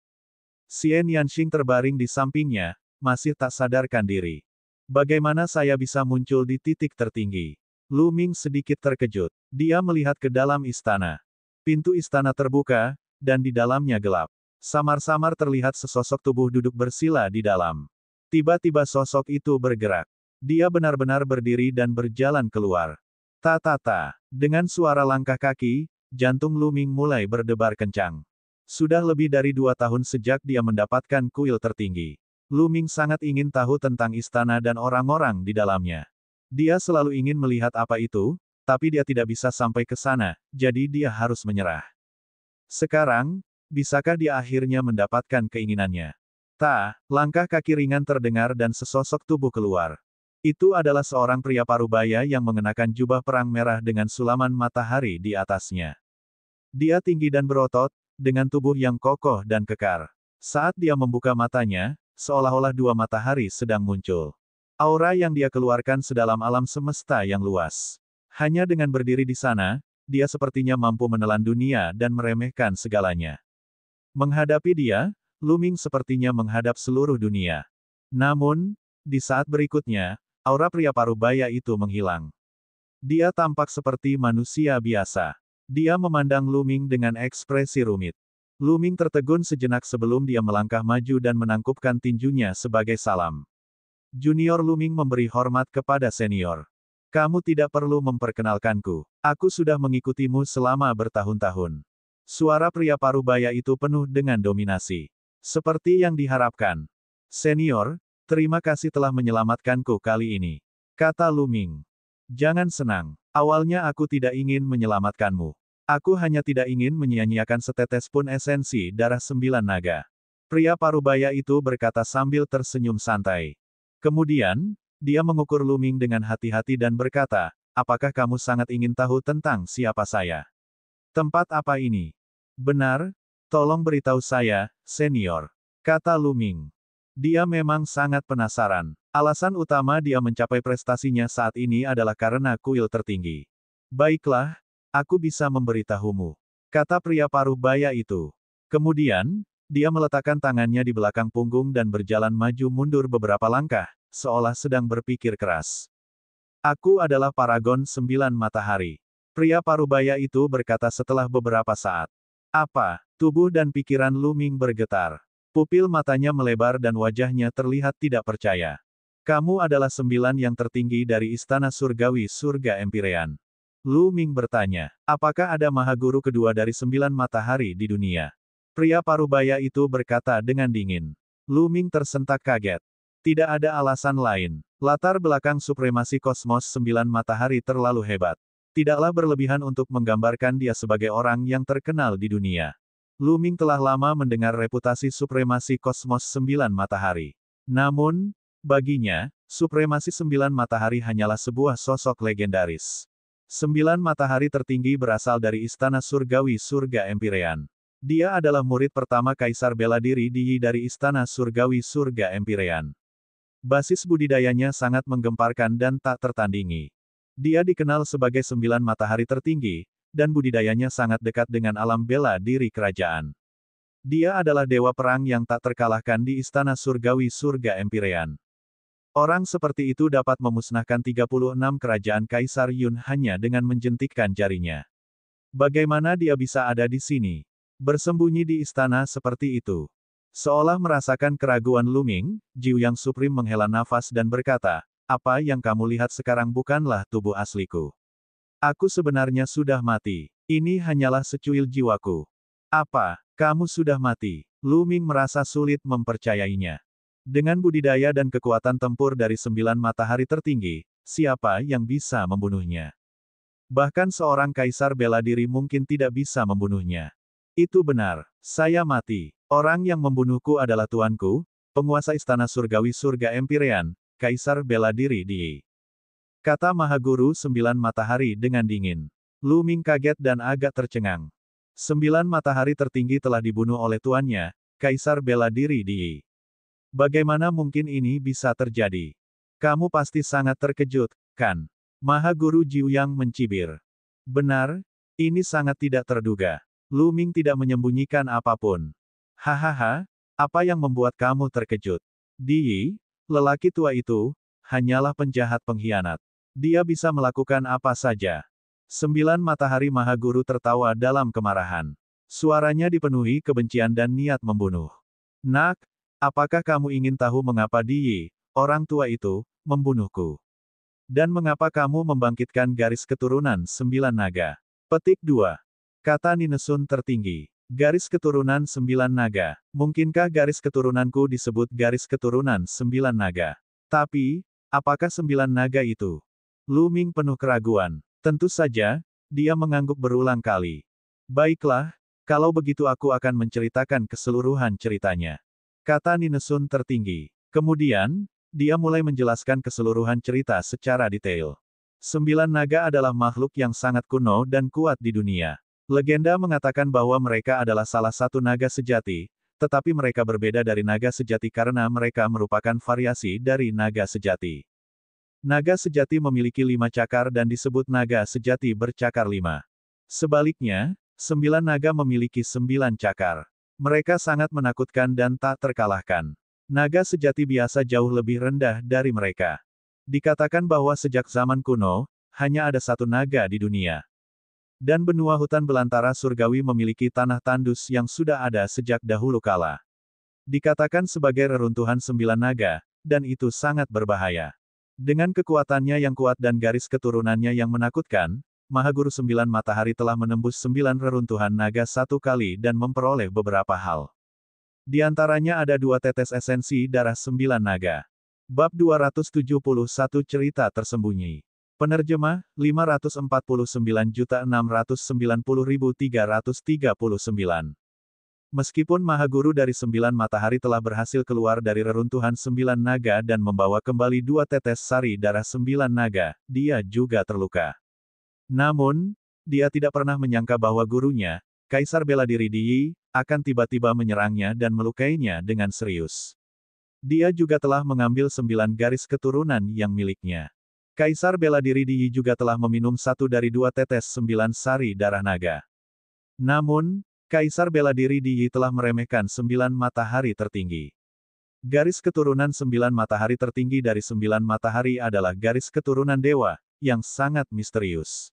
Xian Yanxing terbaring di sampingnya, masih tak sadarkan diri. Bagaimana saya bisa muncul di titik tertinggi? Lu Ming sedikit terkejut. Dia melihat ke dalam istana. Pintu istana terbuka, dan di dalamnya gelap. Samar-samar terlihat sesosok tubuh duduk bersila di dalam. Tiba-tiba sosok itu bergerak. Dia benar-benar berdiri dan berjalan keluar. Ta-ta-ta. Dengan suara langkah kaki, jantung Lu Ming mulai berdebar kencang. Sudah lebih dari 2 tahun sejak dia mendapatkan kuil tertinggi. Lu Ming sangat ingin tahu tentang istana dan orang-orang di dalamnya. Dia selalu ingin melihat apa itu, tapi dia tidak bisa sampai ke sana, jadi dia harus menyerah. Sekarang, bisakah dia akhirnya mendapatkan keinginannya? Langkah kaki ringan terdengar dan sesosok tubuh keluar. Itu adalah seorang pria parubaya yang mengenakan jubah perang merah dengan sulaman matahari di atasnya. Dia tinggi dan berotot, dengan tubuh yang kokoh dan kekar. Saat dia membuka matanya, seolah-olah 2 matahari sedang muncul. Aura yang dia keluarkan sedalam alam semesta yang luas. Hanya dengan berdiri di sana, dia sepertinya mampu menelan dunia dan meremehkan segalanya. Menghadapi dia, Lu Ming sepertinya menghadap seluruh dunia. Namun, di saat berikutnya, aura pria parubaya itu menghilang. Dia tampak seperti manusia biasa. Dia memandang Lu Ming dengan ekspresi rumit. Lu Ming tertegun sejenak sebelum dia melangkah maju dan menangkupkan tinjunya sebagai salam. Junior Lu Ming memberi hormat kepada senior. Kamu tidak perlu memperkenalkanku. Aku sudah mengikutimu selama bertahun-tahun. Suara pria parubaya itu penuh dengan dominasi. Seperti yang diharapkan. Senior, terima kasih telah menyelamatkanku kali ini. Kata Lu Ming. Jangan senang. Awalnya aku tidak ingin menyelamatkanmu. Aku hanya tidak ingin menyia-nyiakan setetes pun esensi darah 9 naga. Pria parubaya itu berkata sambil tersenyum santai. Kemudian, dia mengukur Lu Ming dengan hati-hati dan berkata, apakah kamu sangat ingin tahu tentang siapa saya? Tempat apa ini? Benar, tolong beritahu saya, senior. Kata Lu Ming. Dia memang sangat penasaran. Alasan utama dia mencapai prestasinya saat ini adalah karena kuil tertinggi. Baiklah, Aku bisa memberitahumu, kata pria paruh baya itu. Kemudian, dia meletakkan tangannya di belakang punggung dan berjalan maju mundur beberapa langkah, seolah sedang berpikir keras. Aku adalah Paragon 9 Matahari. Pria parubaya itu berkata setelah beberapa saat. Apa? Tubuh dan pikiran Lu Ming bergetar. Pupil matanya melebar dan wajahnya terlihat tidak percaya. Kamu adalah 9 yang tertinggi dari Istana Surgawi Surga Empirean. Lu Ming bertanya, apakah ada Mahaguru kedua dari 9 matahari di dunia? Pria parubaya itu berkata dengan dingin. Lu Ming tersentak kaget. Tidak ada alasan lain. Latar belakang supremasi kosmos 9 matahari terlalu hebat. Tidaklah berlebihan untuk menggambarkan dia sebagai orang yang terkenal di dunia. Lu Ming telah lama mendengar reputasi supremasi kosmos 9 matahari. Namun, baginya, supremasi 9 matahari hanyalah sebuah sosok legendaris. 9 matahari tertinggi berasal dari Istana Surgawi Surga Empirean. Dia adalah murid pertama Kaisar Bela Diri Di Yi dari Istana Surgawi Surga Empirean. Basis budidayanya sangat menggemparkan dan tak tertandingi. Dia dikenal sebagai 9 matahari tertinggi, dan budidayanya sangat dekat dengan alam bela diri kerajaan. Dia adalah dewa perang yang tak terkalahkan di Istana Surgawi Surga Empirean. Orang seperti itu dapat memusnahkan 36 kerajaan Kaisar Yun hanya dengan menjentikkan jarinya. Bagaimana dia bisa ada di sini? Bersembunyi di istana seperti itu. Seolah merasakan keraguan Lu Ming, Jiu Yang Supreme menghela nafas dan berkata, apa yang kamu lihat sekarang bukanlah tubuh asliku. Aku sebenarnya sudah mati. Ini hanyalah secuil jiwaku. Apa, kamu sudah mati? Lu Ming merasa sulit mempercayainya. Dengan budidaya dan kekuatan tempur dari 9 matahari tertinggi, siapa yang bisa membunuhnya? Bahkan seorang kaisar bela diri mungkin tidak bisa membunuhnya. Itu benar, saya mati. Orang yang membunuhku adalah tuanku, penguasa Istana Surgawi Surga Empirean, Kaisar Bela Diri Di Yi. Kata Mahaguru 9 Matahari dengan dingin. Lu Ming kaget dan agak tercengang. 9 matahari tertinggi telah dibunuh oleh tuannya, Kaisar Bela Diri Di Yi. Bagaimana mungkin ini bisa terjadi? Kamu pasti sangat terkejut, kan? Mahaguru Jiu Yang mencibir. Benar, ini sangat tidak terduga. Lu Ming tidak menyembunyikan apapun. Hahaha, apa yang membuat kamu terkejut? Di Yi, lelaki tua itu, hanyalah penjahat pengkhianat. Dia bisa melakukan apa saja. 9 matahari Mahaguru tertawa dalam kemarahan. Suaranya dipenuhi kebencian dan niat membunuh. Nak, apakah kamu ingin tahu mengapa Di Yi, orang tua itu, membunuhku? Dan mengapa kamu membangkitkan garis keturunan 9 naga? Petik 2. Kata Ninesun tertinggi. Garis keturunan 9 naga. Mungkinkah garis keturunanku disebut garis keturunan 9 naga? Tapi, apakah 9 naga itu? Lu Ming penuh keraguan. Tentu saja, dia mengangguk berulang kali. Baiklah, kalau begitu aku akan menceritakan keseluruhan ceritanya. Kata Ninesun tertinggi. Kemudian, dia mulai menjelaskan keseluruhan cerita secara detail. 9 naga adalah makhluk yang sangat kuno dan kuat di dunia. Legenda mengatakan bahwa mereka adalah salah satu naga sejati, tetapi mereka berbeda dari naga sejati karena mereka merupakan variasi dari naga sejati. Naga sejati memiliki 5 cakar dan disebut naga sejati bercakar 5. Sebaliknya, 9 naga memiliki 9 cakar. Mereka sangat menakutkan dan tak terkalahkan. Naga sejati biasa jauh lebih rendah dari mereka. Dikatakan bahwa sejak zaman kuno, hanya ada satu naga di dunia. Dan benua hutan belantara surgawi memiliki tanah tandus yang sudah ada sejak dahulu kala. Dikatakan sebagai reruntuhan 9 naga, dan itu sangat berbahaya. Dengan kekuatannya yang kuat dan garis keturunannya yang menakutkan, Mahaguru 9 Matahari telah menembus 9 reruntuhan naga satu kali dan memperoleh beberapa hal. Di antaranya ada 2 tetes esensi darah 9 naga. Bab 271 Cerita Tersembunyi. Penerjemah, 549.690.339. Meskipun Mahaguru dari 9 matahari telah berhasil keluar dari reruntuhan 9 naga dan membawa kembali 2 tetes sari darah 9 naga, dia juga terluka. Namun, dia tidak pernah menyangka bahwa gurunya, Kaisar Bela Diri Di Yi, akan tiba-tiba menyerangnya dan melukainya dengan serius. Dia juga telah mengambil 9 garis keturunan yang miliknya. Kaisar bela diri Di Yi juga telah meminum 1 dari 2 tetes 9 sari darah naga. Namun, Kaisar bela diri Di Yi telah meremehkan 9 matahari tertinggi. Garis keturunan 9 matahari tertinggi dari 9 matahari adalah garis keturunan dewa, yang sangat misterius.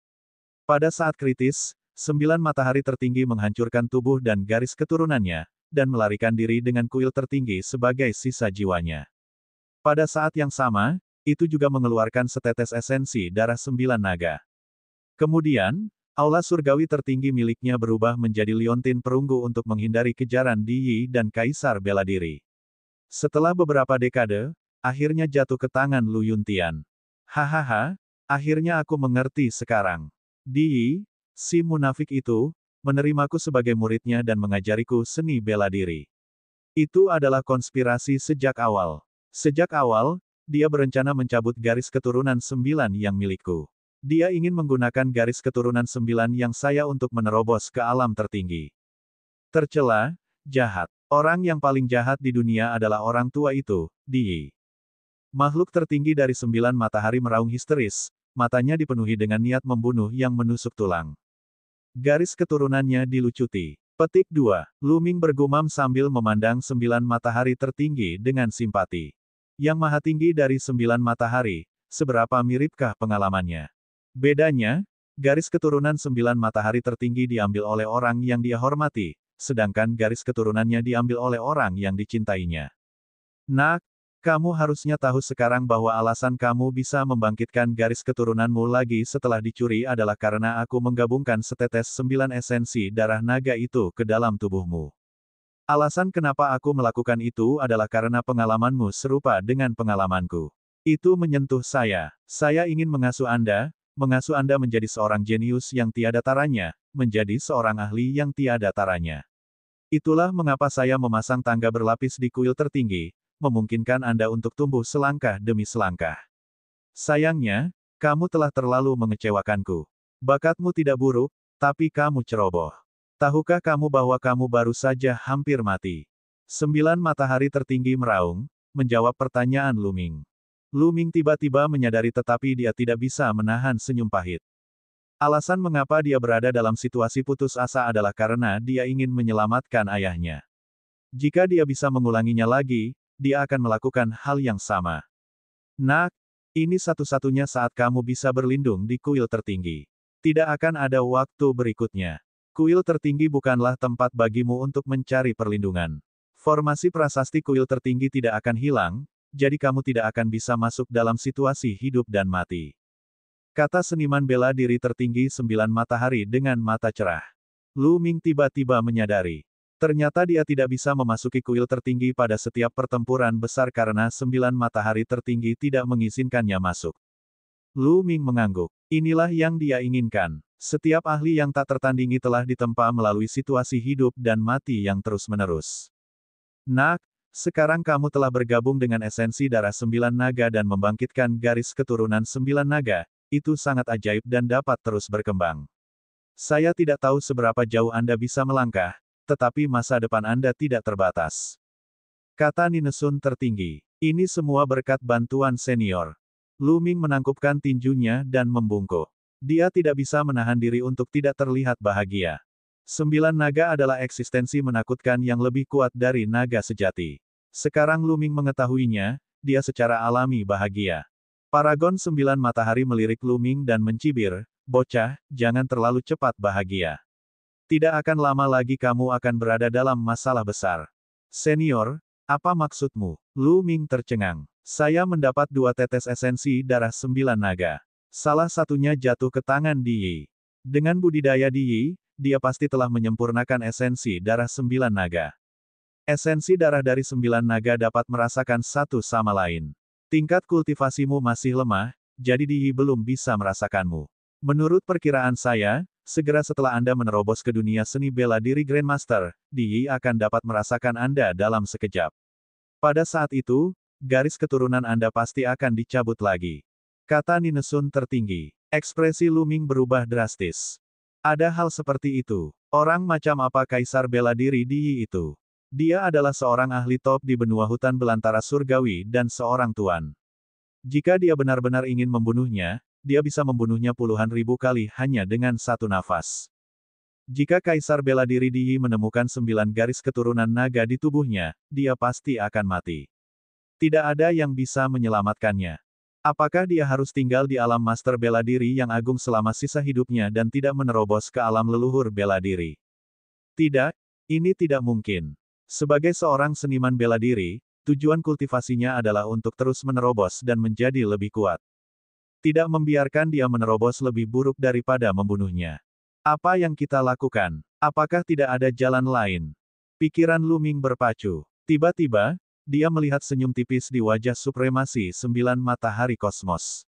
Pada saat kritis, 9 matahari tertinggi menghancurkan tubuh dan garis keturunannya, dan melarikan diri dengan kuil tertinggi sebagai sisa jiwanya. Pada saat yang sama, itu juga mengeluarkan setetes esensi darah 9 naga. Kemudian, aula surgawi tertinggi miliknya berubah menjadi liontin perunggu untuk menghindari kejaran Di Yi dan Kaisar bela diri. Setelah beberapa dekade, akhirnya jatuh ke tangan Lu Yuntian. Hahaha, akhirnya aku mengerti sekarang. Di Yi, si munafik itu, menerimaku sebagai muridnya dan mengajariku seni bela diri. Itu adalah konspirasi sejak awal. Sejak awal, dia berencana mencabut garis keturunan 9 yang milikku. Dia ingin menggunakan garis keturunan 9 yang saya untuk menerobos ke alam tertinggi. Tercela, jahat. Orang yang paling jahat di dunia adalah orang tua itu, Di Yi. Makhluk tertinggi dari 9 matahari meraung histeris, matanya dipenuhi dengan niat membunuh yang menusuk tulang. Garis keturunannya dilucuti. Petik 2. Lu Ming bergumam sambil memandang 9 matahari tertinggi dengan simpati. Yang maha tinggi dari 9 matahari, seberapa miripkah pengalamannya? Bedanya, garis keturunan 9 matahari tertinggi diambil oleh orang yang dia hormati, sedangkan garis keturunannya diambil oleh orang yang dicintainya. Nak, kamu harusnya tahu sekarang bahwa alasan kamu bisa membangkitkan garis keturunanmu lagi setelah dicuri adalah karena aku menggabungkan setetes 9 esensi darah naga itu ke dalam tubuhmu. Alasan kenapa aku melakukan itu adalah karena pengalamanmu serupa dengan pengalamanku. Itu menyentuh saya. Saya ingin mengasuh Anda menjadi seorang jenius yang tiada taranya, menjadi seorang ahli yang tiada taranya. Itulah mengapa saya memasang tangga berlapis di kuil tertinggi, memungkinkan Anda untuk tumbuh selangkah demi selangkah. Sayangnya, kamu telah terlalu mengecewakanku. Bakatmu tidak buruk, tapi kamu ceroboh. Tahukah kamu bahwa kamu baru saja hampir mati? 9 matahari tertinggi meraung, menjawab pertanyaan Lu Ming. Lu Ming tiba-tiba menyadari tetapi dia tidak bisa menahan senyum pahit. Alasan mengapa dia berada dalam situasi putus asa adalah karena dia ingin menyelamatkan ayahnya. Jika dia bisa mengulanginya lagi, dia akan melakukan hal yang sama. Nak, ini satu-satunya saat kamu bisa berlindung di kuil tertinggi. Tidak akan ada waktu berikutnya. Kuil tertinggi bukanlah tempat bagimu untuk mencari perlindungan. Formasi prasasti kuil tertinggi tidak akan hilang, jadi kamu tidak akan bisa masuk dalam situasi hidup dan mati. Kata seniman bela diri tertinggi 9 matahari dengan mata cerah. Lu Ming tiba-tiba menyadari. Ternyata dia tidak bisa memasuki kuil tertinggi pada setiap pertempuran besar karena 9 matahari tertinggi tidak mengizinkannya masuk. Lu Ming mengangguk. Inilah yang dia inginkan. Setiap ahli yang tak tertandingi telah ditempa melalui situasi hidup dan mati yang terus-menerus. Nak, sekarang kamu telah bergabung dengan esensi darah 9 naga dan membangkitkan garis keturunan 9 naga, itu sangat ajaib dan dapat terus berkembang. Saya tidak tahu seberapa jauh Anda bisa melangkah, tetapi masa depan Anda tidak terbatas. Kata Ninesun tertinggi. Ini semua berkat bantuan senior. Lu Ming menangkupkan tinjunya dan membungkuk. Dia tidak bisa menahan diri untuk tidak terlihat bahagia. 9 naga adalah eksistensi menakutkan yang lebih kuat dari naga sejati. Sekarang Lu Ming mengetahuinya, dia secara alami bahagia. Paragon 9 matahari melirik Lu Ming dan mencibir, bocah, jangan terlalu cepat bahagia. Tidak akan lama lagi kamu akan berada dalam masalah besar. Senior, apa maksudmu? Lu Ming tercengang. Saya mendapat 2 tetes esensi darah 9 naga. Salah satunya jatuh ke tangan Di Yi. Dengan budidaya Di Yi, dia pasti telah menyempurnakan esensi darah 9 naga. Esensi darah dari 9 naga dapat merasakan satu sama lain. Tingkat kultivasimu masih lemah, jadi Di Yi belum bisa merasakanmu. Menurut perkiraan saya, segera setelah Anda menerobos ke dunia seni bela diri Grandmaster, Di Yi akan dapat merasakan Anda dalam sekejap. Pada saat itu, garis keturunan Anda pasti akan dicabut lagi. Kata Ninesun tertinggi. Ekspresi Lu Ming berubah drastis. Ada hal seperti itu. Orang macam apa Kaisar bela diri Di Yi itu? Dia adalah seorang ahli top di benua hutan belantara surgawi dan seorang tuan. Jika dia benar-benar ingin membunuhnya, dia bisa membunuhnya puluhan ribu kali hanya dengan satu nafas. Jika Kaisar Bela Diri Di Yi menemukan 9 garis keturunan naga di tubuhnya, dia pasti akan mati. Tidak ada yang bisa menyelamatkannya. Apakah dia harus tinggal di alam Master Bela Diri yang agung selama sisa hidupnya dan tidak menerobos ke alam leluhur bela diri? Tidak, ini tidak mungkin. Sebagai seorang seniman bela diri, tujuan kultivasinya adalah untuk terus menerobos dan menjadi lebih kuat. Tidak membiarkan dia menerobos lebih buruk daripada membunuhnya. Apa yang kita lakukan? Apakah tidak ada jalan lain? Pikiran Lu Ming berpacu. Tiba-tiba, dia melihat senyum tipis di wajah Supremasi 9 Matahari Kosmos.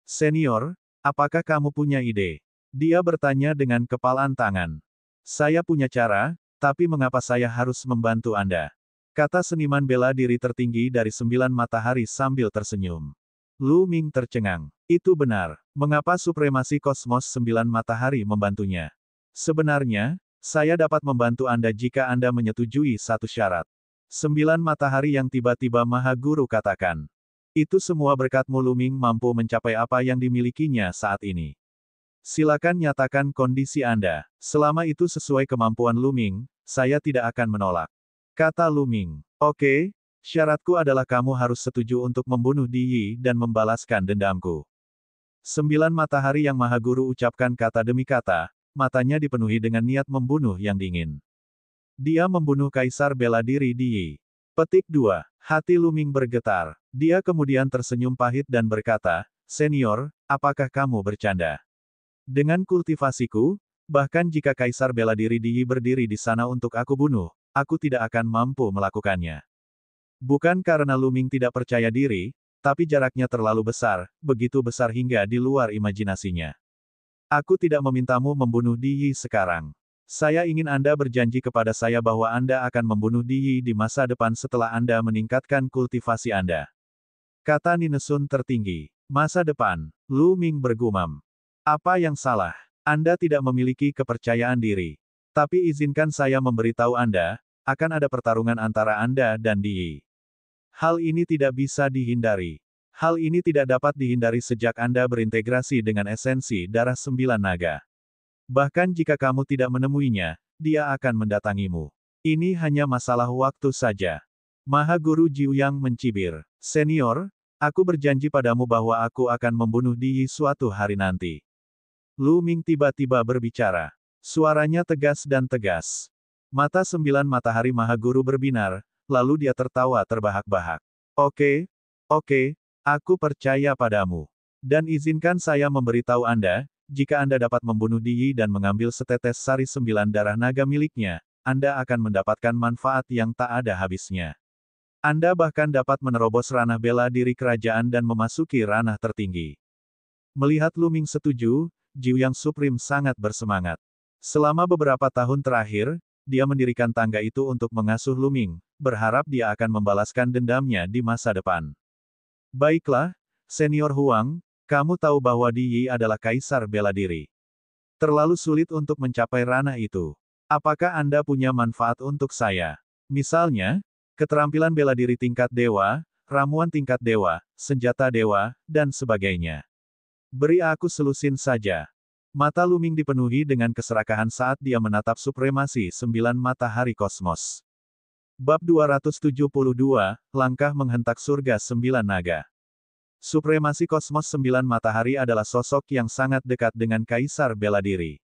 Senior, apakah kamu punya ide? Dia bertanya dengan kepalan tangan. Saya punya cara, tapi mengapa saya harus membantu Anda? Kata seniman bela diri tertinggi dari 9 Matahari sambil tersenyum. Lu Ming tercengang. Itu benar. Mengapa Supremasi Kosmos 9 Matahari membantunya? Sebenarnya, saya dapat membantu Anda jika Anda menyetujui satu syarat. 9 Matahari yang tiba-tiba Maha Guru katakan. Itu semua berkatmu Lu Ming mampu mencapai apa yang dimilikinya saat ini. Silakan nyatakan kondisi Anda. Selama itu sesuai kemampuan Lu Ming, saya tidak akan menolak. Kata Lu Ming. Oke, syaratku adalah kamu harus setuju untuk membunuh Di Yi dan membalaskan dendamku. 9 Matahari yang Maha Guru ucapkan kata demi kata, matanya dipenuhi dengan niat membunuh yang dingin. Dia membunuh Kaisar Bela Diri Di Yi. Petik 2. Hati Lu Ming bergetar. Dia kemudian tersenyum pahit dan berkata, Senior, apakah kamu bercanda? Dengan kultivasiku, bahkan jika Kaisar Bela Diri Di Yi berdiri di sana untuk aku bunuh, aku tidak akan mampu melakukannya. Bukan karena Lu Ming tidak percaya diri, tapi jaraknya terlalu besar, begitu besar hingga di luar imajinasinya. Aku tidak memintamu membunuh Di Yi sekarang. Saya ingin Anda berjanji kepada saya bahwa Anda akan membunuh Di Yi di masa depan setelah Anda meningkatkan kultivasi Anda. Kata Ninesun tertinggi. Masa depan. Lu Ming bergumam. Apa yang salah? Anda tidak memiliki kepercayaan diri. Tapi izinkan saya memberitahu Anda, akan ada pertarungan antara Anda dan Di Yi. Hal ini tidak bisa dihindari. Hal ini tidak dapat dihindari sejak Anda berintegrasi dengan esensi darah 9 naga. Bahkan jika kamu tidak menemuinya, dia akan mendatangimu. Ini hanya masalah waktu saja. Maha Guru Jiuyang mencibir. Senior, aku berjanji padamu bahwa aku akan membunuh Di Yi suatu hari nanti. Lu Ming tiba-tiba berbicara. Suaranya tegas dan tegas. Mata 9 Matahari Maha Guru berbinar, lalu dia tertawa terbahak-bahak. Oke, aku percaya padamu. Dan izinkan saya memberitahu Anda, jika Anda dapat membunuh Di Yi dan mengambil setetes sari 9 darah naga miliknya, Anda akan mendapatkan manfaat yang tak ada habisnya. Anda bahkan dapat menerobos ranah bela diri kerajaan dan memasuki ranah tertinggi. Melihat Lu Ming setuju, Jiuyang Supreme sangat bersemangat. Selama beberapa tahun terakhir, dia mendirikan tangga itu untuk mengasuh Lu Ming, berharap dia akan membalaskan dendamnya di masa depan. Baiklah, Senior Huang, kamu tahu bahwa Di Yi adalah Kaisar Bela Diri. Terlalu sulit untuk mencapai ranah itu. Apakah Anda punya manfaat untuk saya? Misalnya, keterampilan bela diri tingkat dewa, ramuan tingkat dewa, senjata dewa, dan sebagainya. Beri aku selusin saja. Mata Lu Ming dipenuhi dengan keserakahan saat dia menatap Supremasi 9 Matahari Kosmos. Bab 272, Langkah Menghentak Surga 9 Naga. Supremasi Kosmos 9 Matahari adalah sosok yang sangat dekat dengan Kaisar Bela Diri.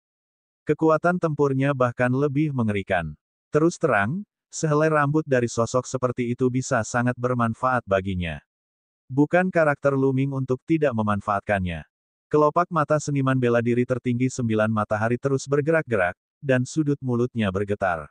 Kekuatan tempurnya bahkan lebih mengerikan. Terus terang, sehelai rambut dari sosok seperti itu bisa sangat bermanfaat baginya. Bukan karakter Lu Ming untuk tidak memanfaatkannya. Kelopak mata seniman bela diri tertinggi 9 Matahari terus bergerak-gerak, dan sudut mulutnya bergetar.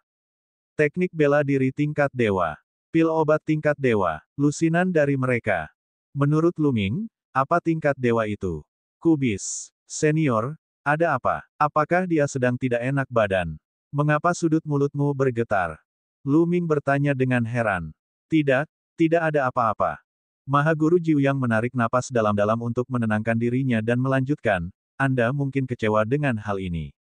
Teknik bela diri tingkat dewa. Pil obat tingkat dewa. Lusinan dari mereka. Menurut Lu Ming, apa tingkat dewa itu? Kubis. Senior, ada apa? Apakah dia sedang tidak enak badan? Mengapa sudut mulutmu bergetar? Lu Ming bertanya dengan heran. Tidak ada apa-apa. Maha Guru Jiuyang menarik napas dalam-dalam untuk menenangkan dirinya dan melanjutkan, Anda mungkin kecewa dengan hal ini.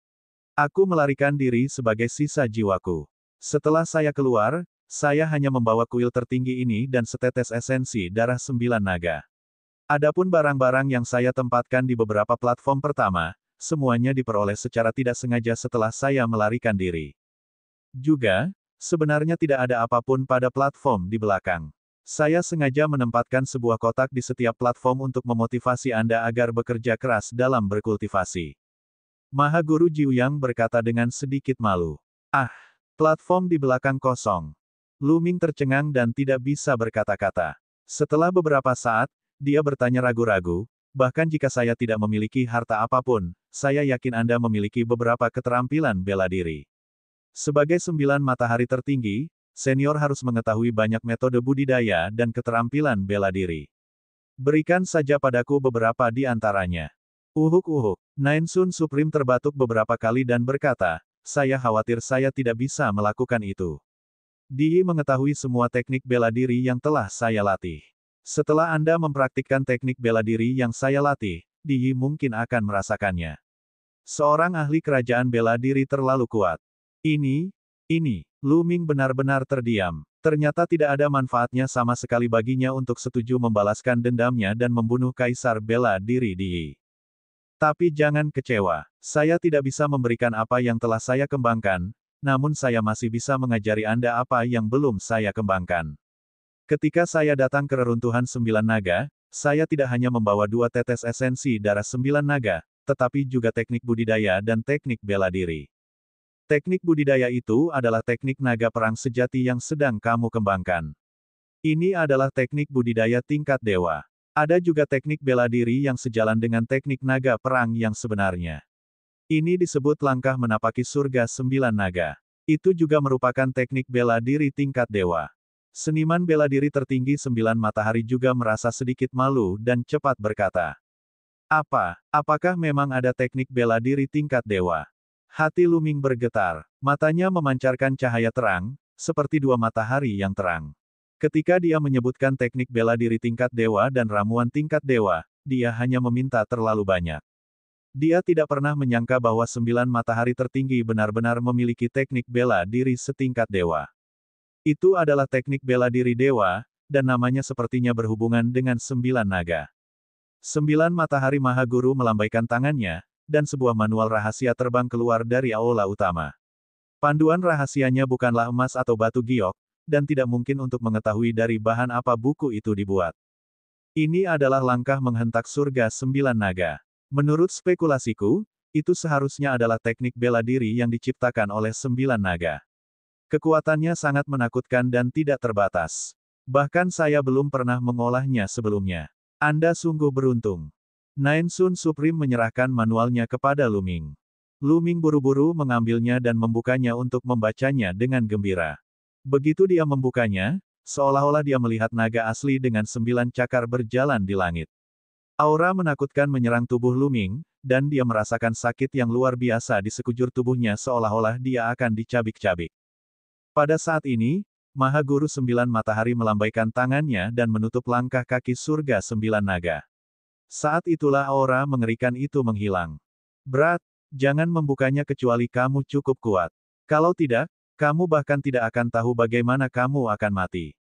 Aku melarikan diri sebagai sisa jiwaku. Setelah saya keluar, saya hanya membawa kuil tertinggi ini dan setetes esensi darah 9 naga. Adapun barang-barang yang saya tempatkan di beberapa platform pertama, semuanya diperoleh secara tidak sengaja setelah saya melarikan diri. Juga, sebenarnya tidak ada apapun pada platform di belakang. Saya sengaja menempatkan sebuah kotak di setiap platform untuk memotivasi Anda agar bekerja keras dalam berkultivasi. Maha Guru Jiuyang berkata dengan sedikit malu. Ah, platform di belakang kosong. Lu Ming tercengang dan tidak bisa berkata-kata. Setelah beberapa saat, dia bertanya ragu-ragu, bahkan jika saya tidak memiliki harta apapun, saya yakin Anda memiliki beberapa keterampilan bela diri. Sebagai 9 matahari tertinggi, senior harus mengetahui banyak metode budidaya dan keterampilan bela diri. Berikan saja padaku beberapa di antaranya. Uhuk-uhuk. Nine Sun Supreme terbatuk beberapa kali dan berkata, saya khawatir saya tidak bisa melakukan itu. Di mengetahui semua teknik bela diri yang telah saya latih. Setelah Anda mempraktikkan teknik bela diri yang saya latih, Di mungkin akan merasakannya. Seorang ahli kerajaan bela diri terlalu kuat. Ini, Lu Ming benar-benar terdiam. Ternyata tidak ada manfaatnya sama sekali baginya untuk setuju membalaskan dendamnya dan membunuh kaisar bela diri Di. Tapi jangan kecewa. Saya tidak bisa memberikan apa yang telah saya kembangkan, namun saya masih bisa mengajari Anda apa yang belum saya kembangkan. Ketika saya datang ke reruntuhan 9 naga, saya tidak hanya membawa 2 tetes esensi darah 9 naga, tetapi juga teknik budidaya dan teknik bela diri. Teknik budidaya itu adalah teknik naga perang sejati yang sedang kamu kembangkan. Ini adalah teknik budidaya tingkat dewa. Ada juga teknik bela diri yang sejalan dengan teknik naga perang yang sebenarnya. Ini disebut langkah menapaki surga 9 naga. Itu juga merupakan teknik bela diri tingkat dewa. Seniman bela diri tertinggi 9 matahari juga merasa sedikit malu dan cepat berkata. Apakah memang ada teknik bela diri tingkat dewa? Hati Lu Ming bergetar. Matanya memancarkan cahaya terang, seperti 2 matahari yang terang. Ketika dia menyebutkan teknik bela diri tingkat dewa dan ramuan tingkat dewa, dia hanya meminta terlalu banyak. Dia tidak pernah menyangka bahwa 9 matahari tertinggi benar-benar memiliki teknik bela diri setingkat dewa. Itu adalah teknik bela diri dewa, dan namanya sepertinya berhubungan dengan 9 naga. 9 matahari Maha Guru melambaikan tangannya, dan sebuah manual rahasia terbang keluar dari aula utama. Panduan rahasianya bukanlah emas atau batu giok, dan tidak mungkin untuk mengetahui dari bahan apa buku itu dibuat. Ini adalah langkah menghentak surga 9 naga. Menurut spekulasiku, itu seharusnya adalah teknik bela diri yang diciptakan oleh 9 naga. Kekuatannya sangat menakutkan dan tidak terbatas. Bahkan saya belum pernah mengolahnya sebelumnya. Anda sungguh beruntung. Nine Sun Supreme menyerahkan manualnya kepada Lu Ming. Lu Ming buru-buru mengambilnya dan membukanya untuk membacanya dengan gembira. Begitu dia membukanya, seolah-olah dia melihat naga asli dengan 9 cakar berjalan di langit. Aura menakutkan menyerang tubuh Lu Ming, dan dia merasakan sakit yang luar biasa di sekujur tubuhnya seolah-olah dia akan dicabik-cabik. Pada saat ini, Maha Guru 9 Matahari melambaikan tangannya dan menutup langkah kaki surga 9 naga. Saat itulah aura mengerikan itu menghilang. Berat, jangan membukanya kecuali kamu cukup kuat. Kalau tidak, kamu bahkan tidak akan tahu bagaimana kamu akan mati.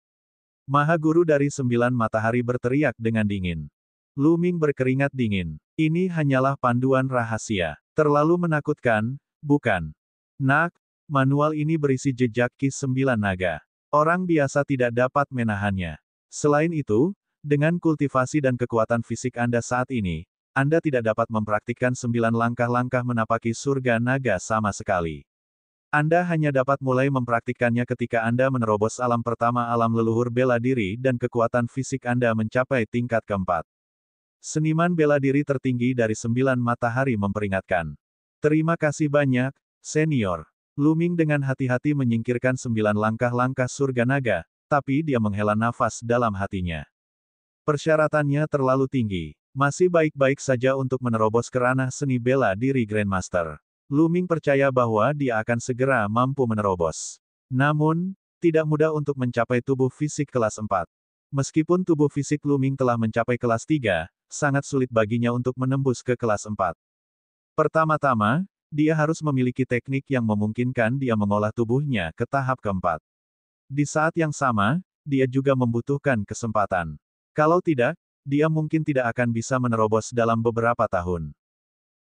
Maha Guru dari 9 Matahari berteriak dengan dingin. Lu Ming berkeringat dingin. Ini hanyalah panduan rahasia. Terlalu menakutkan, bukan? Nak, manual ini berisi jejak Ki 9 naga. Orang biasa tidak dapat menahannya. Selain itu, dengan kultivasi dan kekuatan fisik Anda saat ini, Anda tidak dapat mempraktikkan 9 langkah-langkah menapaki surga naga sama sekali. Anda hanya dapat mulai mempraktikkannya ketika Anda menerobos alam pertama alam leluhur bela diri dan kekuatan fisik Anda mencapai tingkat keempat. Seniman bela diri tertinggi dari 9 matahari memperingatkan. Terima kasih banyak, senior. Lu Ming dengan hati-hati menyingkirkan 9 langkah-langkah surga naga, tapi dia menghela nafas dalam hatinya. Persyaratannya terlalu tinggi. Masih baik-baik saja untuk menerobos ke ranah seni bela diri Grandmaster. Lu Ming percaya bahwa dia akan segera mampu menerobos. Namun, tidak mudah untuk mencapai tubuh fisik kelas 4. Meskipun tubuh fisik Lu Ming telah mencapai kelas 3, sangat sulit baginya untuk menembus ke kelas 4. Pertama-tama, dia harus memiliki teknik yang memungkinkan dia mengolah tubuhnya ke tahap keempat. Di saat yang sama, dia juga membutuhkan kesempatan. Kalau tidak, dia mungkin tidak akan bisa menerobos dalam beberapa tahun.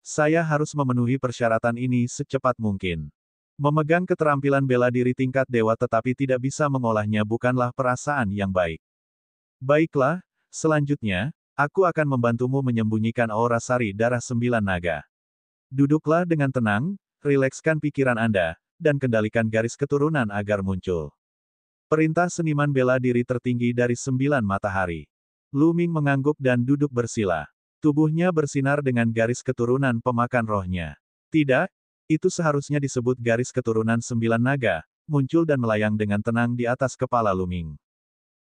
Saya harus memenuhi persyaratan ini secepat mungkin. Memegang keterampilan bela diri tingkat dewa tetapi tidak bisa mengolahnya bukanlah perasaan yang baik. Baiklah, selanjutnya, aku akan membantumu menyembunyikan aura sari darah 9 naga. Duduklah dengan tenang, rilekskan pikiran Anda, dan kendalikan garis keturunan agar muncul. Perintah seniman bela diri tertinggi dari 9 matahari. Lu Ming mengangguk dan duduk bersila. Tubuhnya bersinar dengan garis keturunan pemakan rohnya. Tidak, itu seharusnya disebut garis keturunan 9 naga, muncul dan melayang dengan tenang di atas kepala Lu Ming.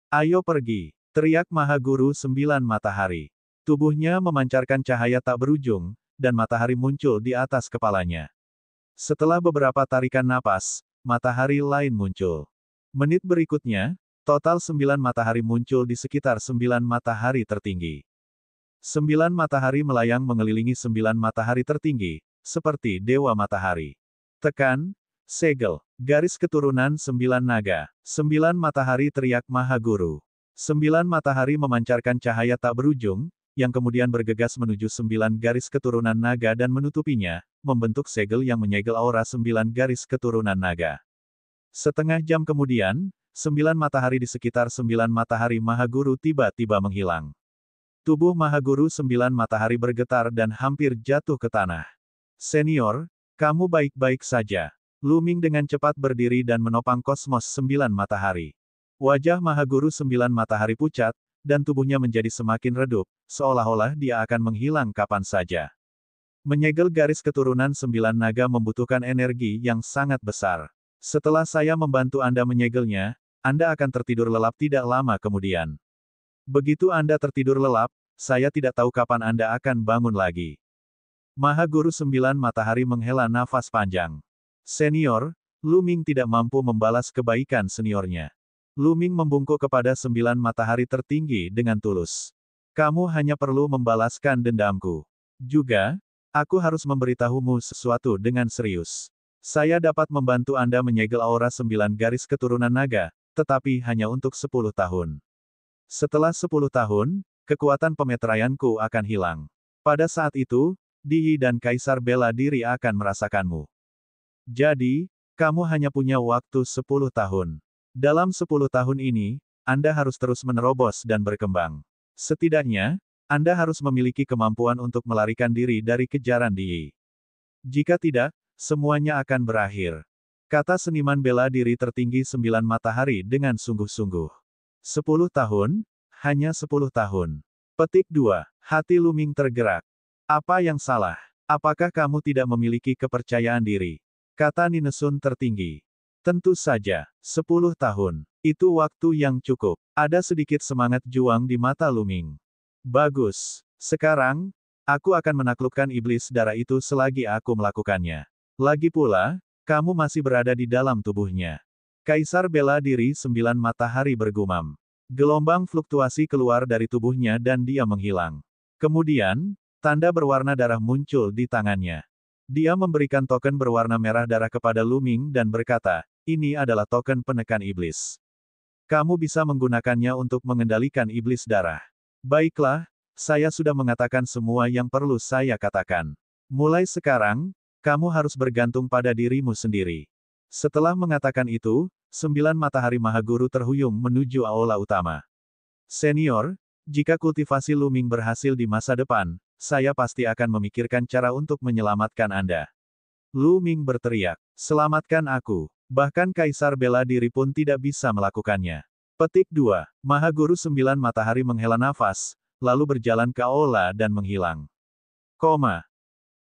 Ayo pergi, teriak Maha Guru 9 matahari. Tubuhnya memancarkan cahaya tak berujung, dan matahari muncul di atas kepalanya. Setelah beberapa tarikan napas, matahari lain muncul. Menit berikutnya, total 9 matahari muncul di sekitar 9 matahari tertinggi. 9 matahari melayang mengelilingi 9 matahari tertinggi, seperti dewa matahari. Tekan, segel, garis keturunan 9 naga, 9 matahari teriak Maha Guru. 9 matahari memancarkan cahaya tak berujung, yang kemudian bergegas menuju 9 garis keturunan naga dan menutupinya, membentuk segel yang menyegel aura 9 garis keturunan naga. Setengah jam kemudian, 9 matahari di sekitar 9 matahari Maha Guru tiba-tiba menghilang. Tubuh Maha Guru 9 matahari bergetar dan hampir jatuh ke tanah. Senior, kamu baik-baik saja. Lu Ming dengan cepat berdiri dan menopang kosmos 9 matahari. Wajah Maha Guru 9 matahari pucat, dan tubuhnya menjadi semakin redup, seolah-olah dia akan menghilang kapan saja. Menyegel garis keturunan 9 naga membutuhkan energi yang sangat besar. Setelah saya membantu Anda menyegelnya, Anda akan tertidur lelap tidak lama kemudian. Begitu Anda tertidur lelap, saya tidak tahu kapan Anda akan bangun lagi. Maha Guru 9 matahari menghela nafas panjang. Senior, Lu Ming tidak mampu membalas kebaikan seniornya. Lu Ming membungkuk kepada 9 matahari tertinggi dengan tulus. Kamu hanya perlu membalaskan dendamku. Juga, aku harus memberitahumu sesuatu dengan serius. Saya dapat membantu Anda menyegel aura 9 garis keturunan naga, tetapi hanya untuk 10 tahun. Setelah 10 tahun, kekuatan pemeteraianku akan hilang. Pada saat itu, Di dan Kaisar Bela Diri akan merasakanmu. Jadi, kamu hanya punya waktu 10 tahun. Dalam 10 tahun ini, Anda harus terus menerobos dan berkembang. Setidaknya, Anda harus memiliki kemampuan untuk melarikan diri dari kejaran Di. Jika tidak, semuanya akan berakhir. Kata seniman bela diri tertinggi 9 matahari dengan sungguh-sungguh. 10 tahun? Hanya 10 tahun. Petik 2. Hati Lu Ming tergerak. Apa yang salah? Apakah kamu tidak memiliki kepercayaan diri? Kata Ninesun tertinggi. Tentu saja, 10 tahun. Itu waktu yang cukup. Ada sedikit semangat juang di mata Lu Ming. Bagus. Sekarang, aku akan menaklukkan iblis darah itu selagi aku melakukannya. Lagi pula, kamu masih berada di dalam tubuhnya. Kaisar Bela Diri 9 matahari bergumam. Gelombang fluktuasi keluar dari tubuhnya dan dia menghilang. Kemudian, tanda berwarna darah muncul di tangannya. Dia memberikan token berwarna merah darah kepada Lu Ming dan berkata, ini adalah token penekan iblis. Kamu bisa menggunakannya untuk mengendalikan iblis darah. Baiklah, saya sudah mengatakan semua yang perlu saya katakan. Mulai sekarang, kamu harus bergantung pada dirimu sendiri. Setelah mengatakan itu, 9 matahari Maha Guru terhuyung menuju aula utama. Senior, jika kultivasi Lu Ming berhasil di masa depan, saya pasti akan memikirkan cara untuk menyelamatkan Anda. Lu Ming berteriak, selamatkan aku. Bahkan Kaisar Bela Diri pun tidak bisa melakukannya. Petik 2. Maha Guru 9 matahari menghela nafas, lalu berjalan ke aula dan menghilang. Koma.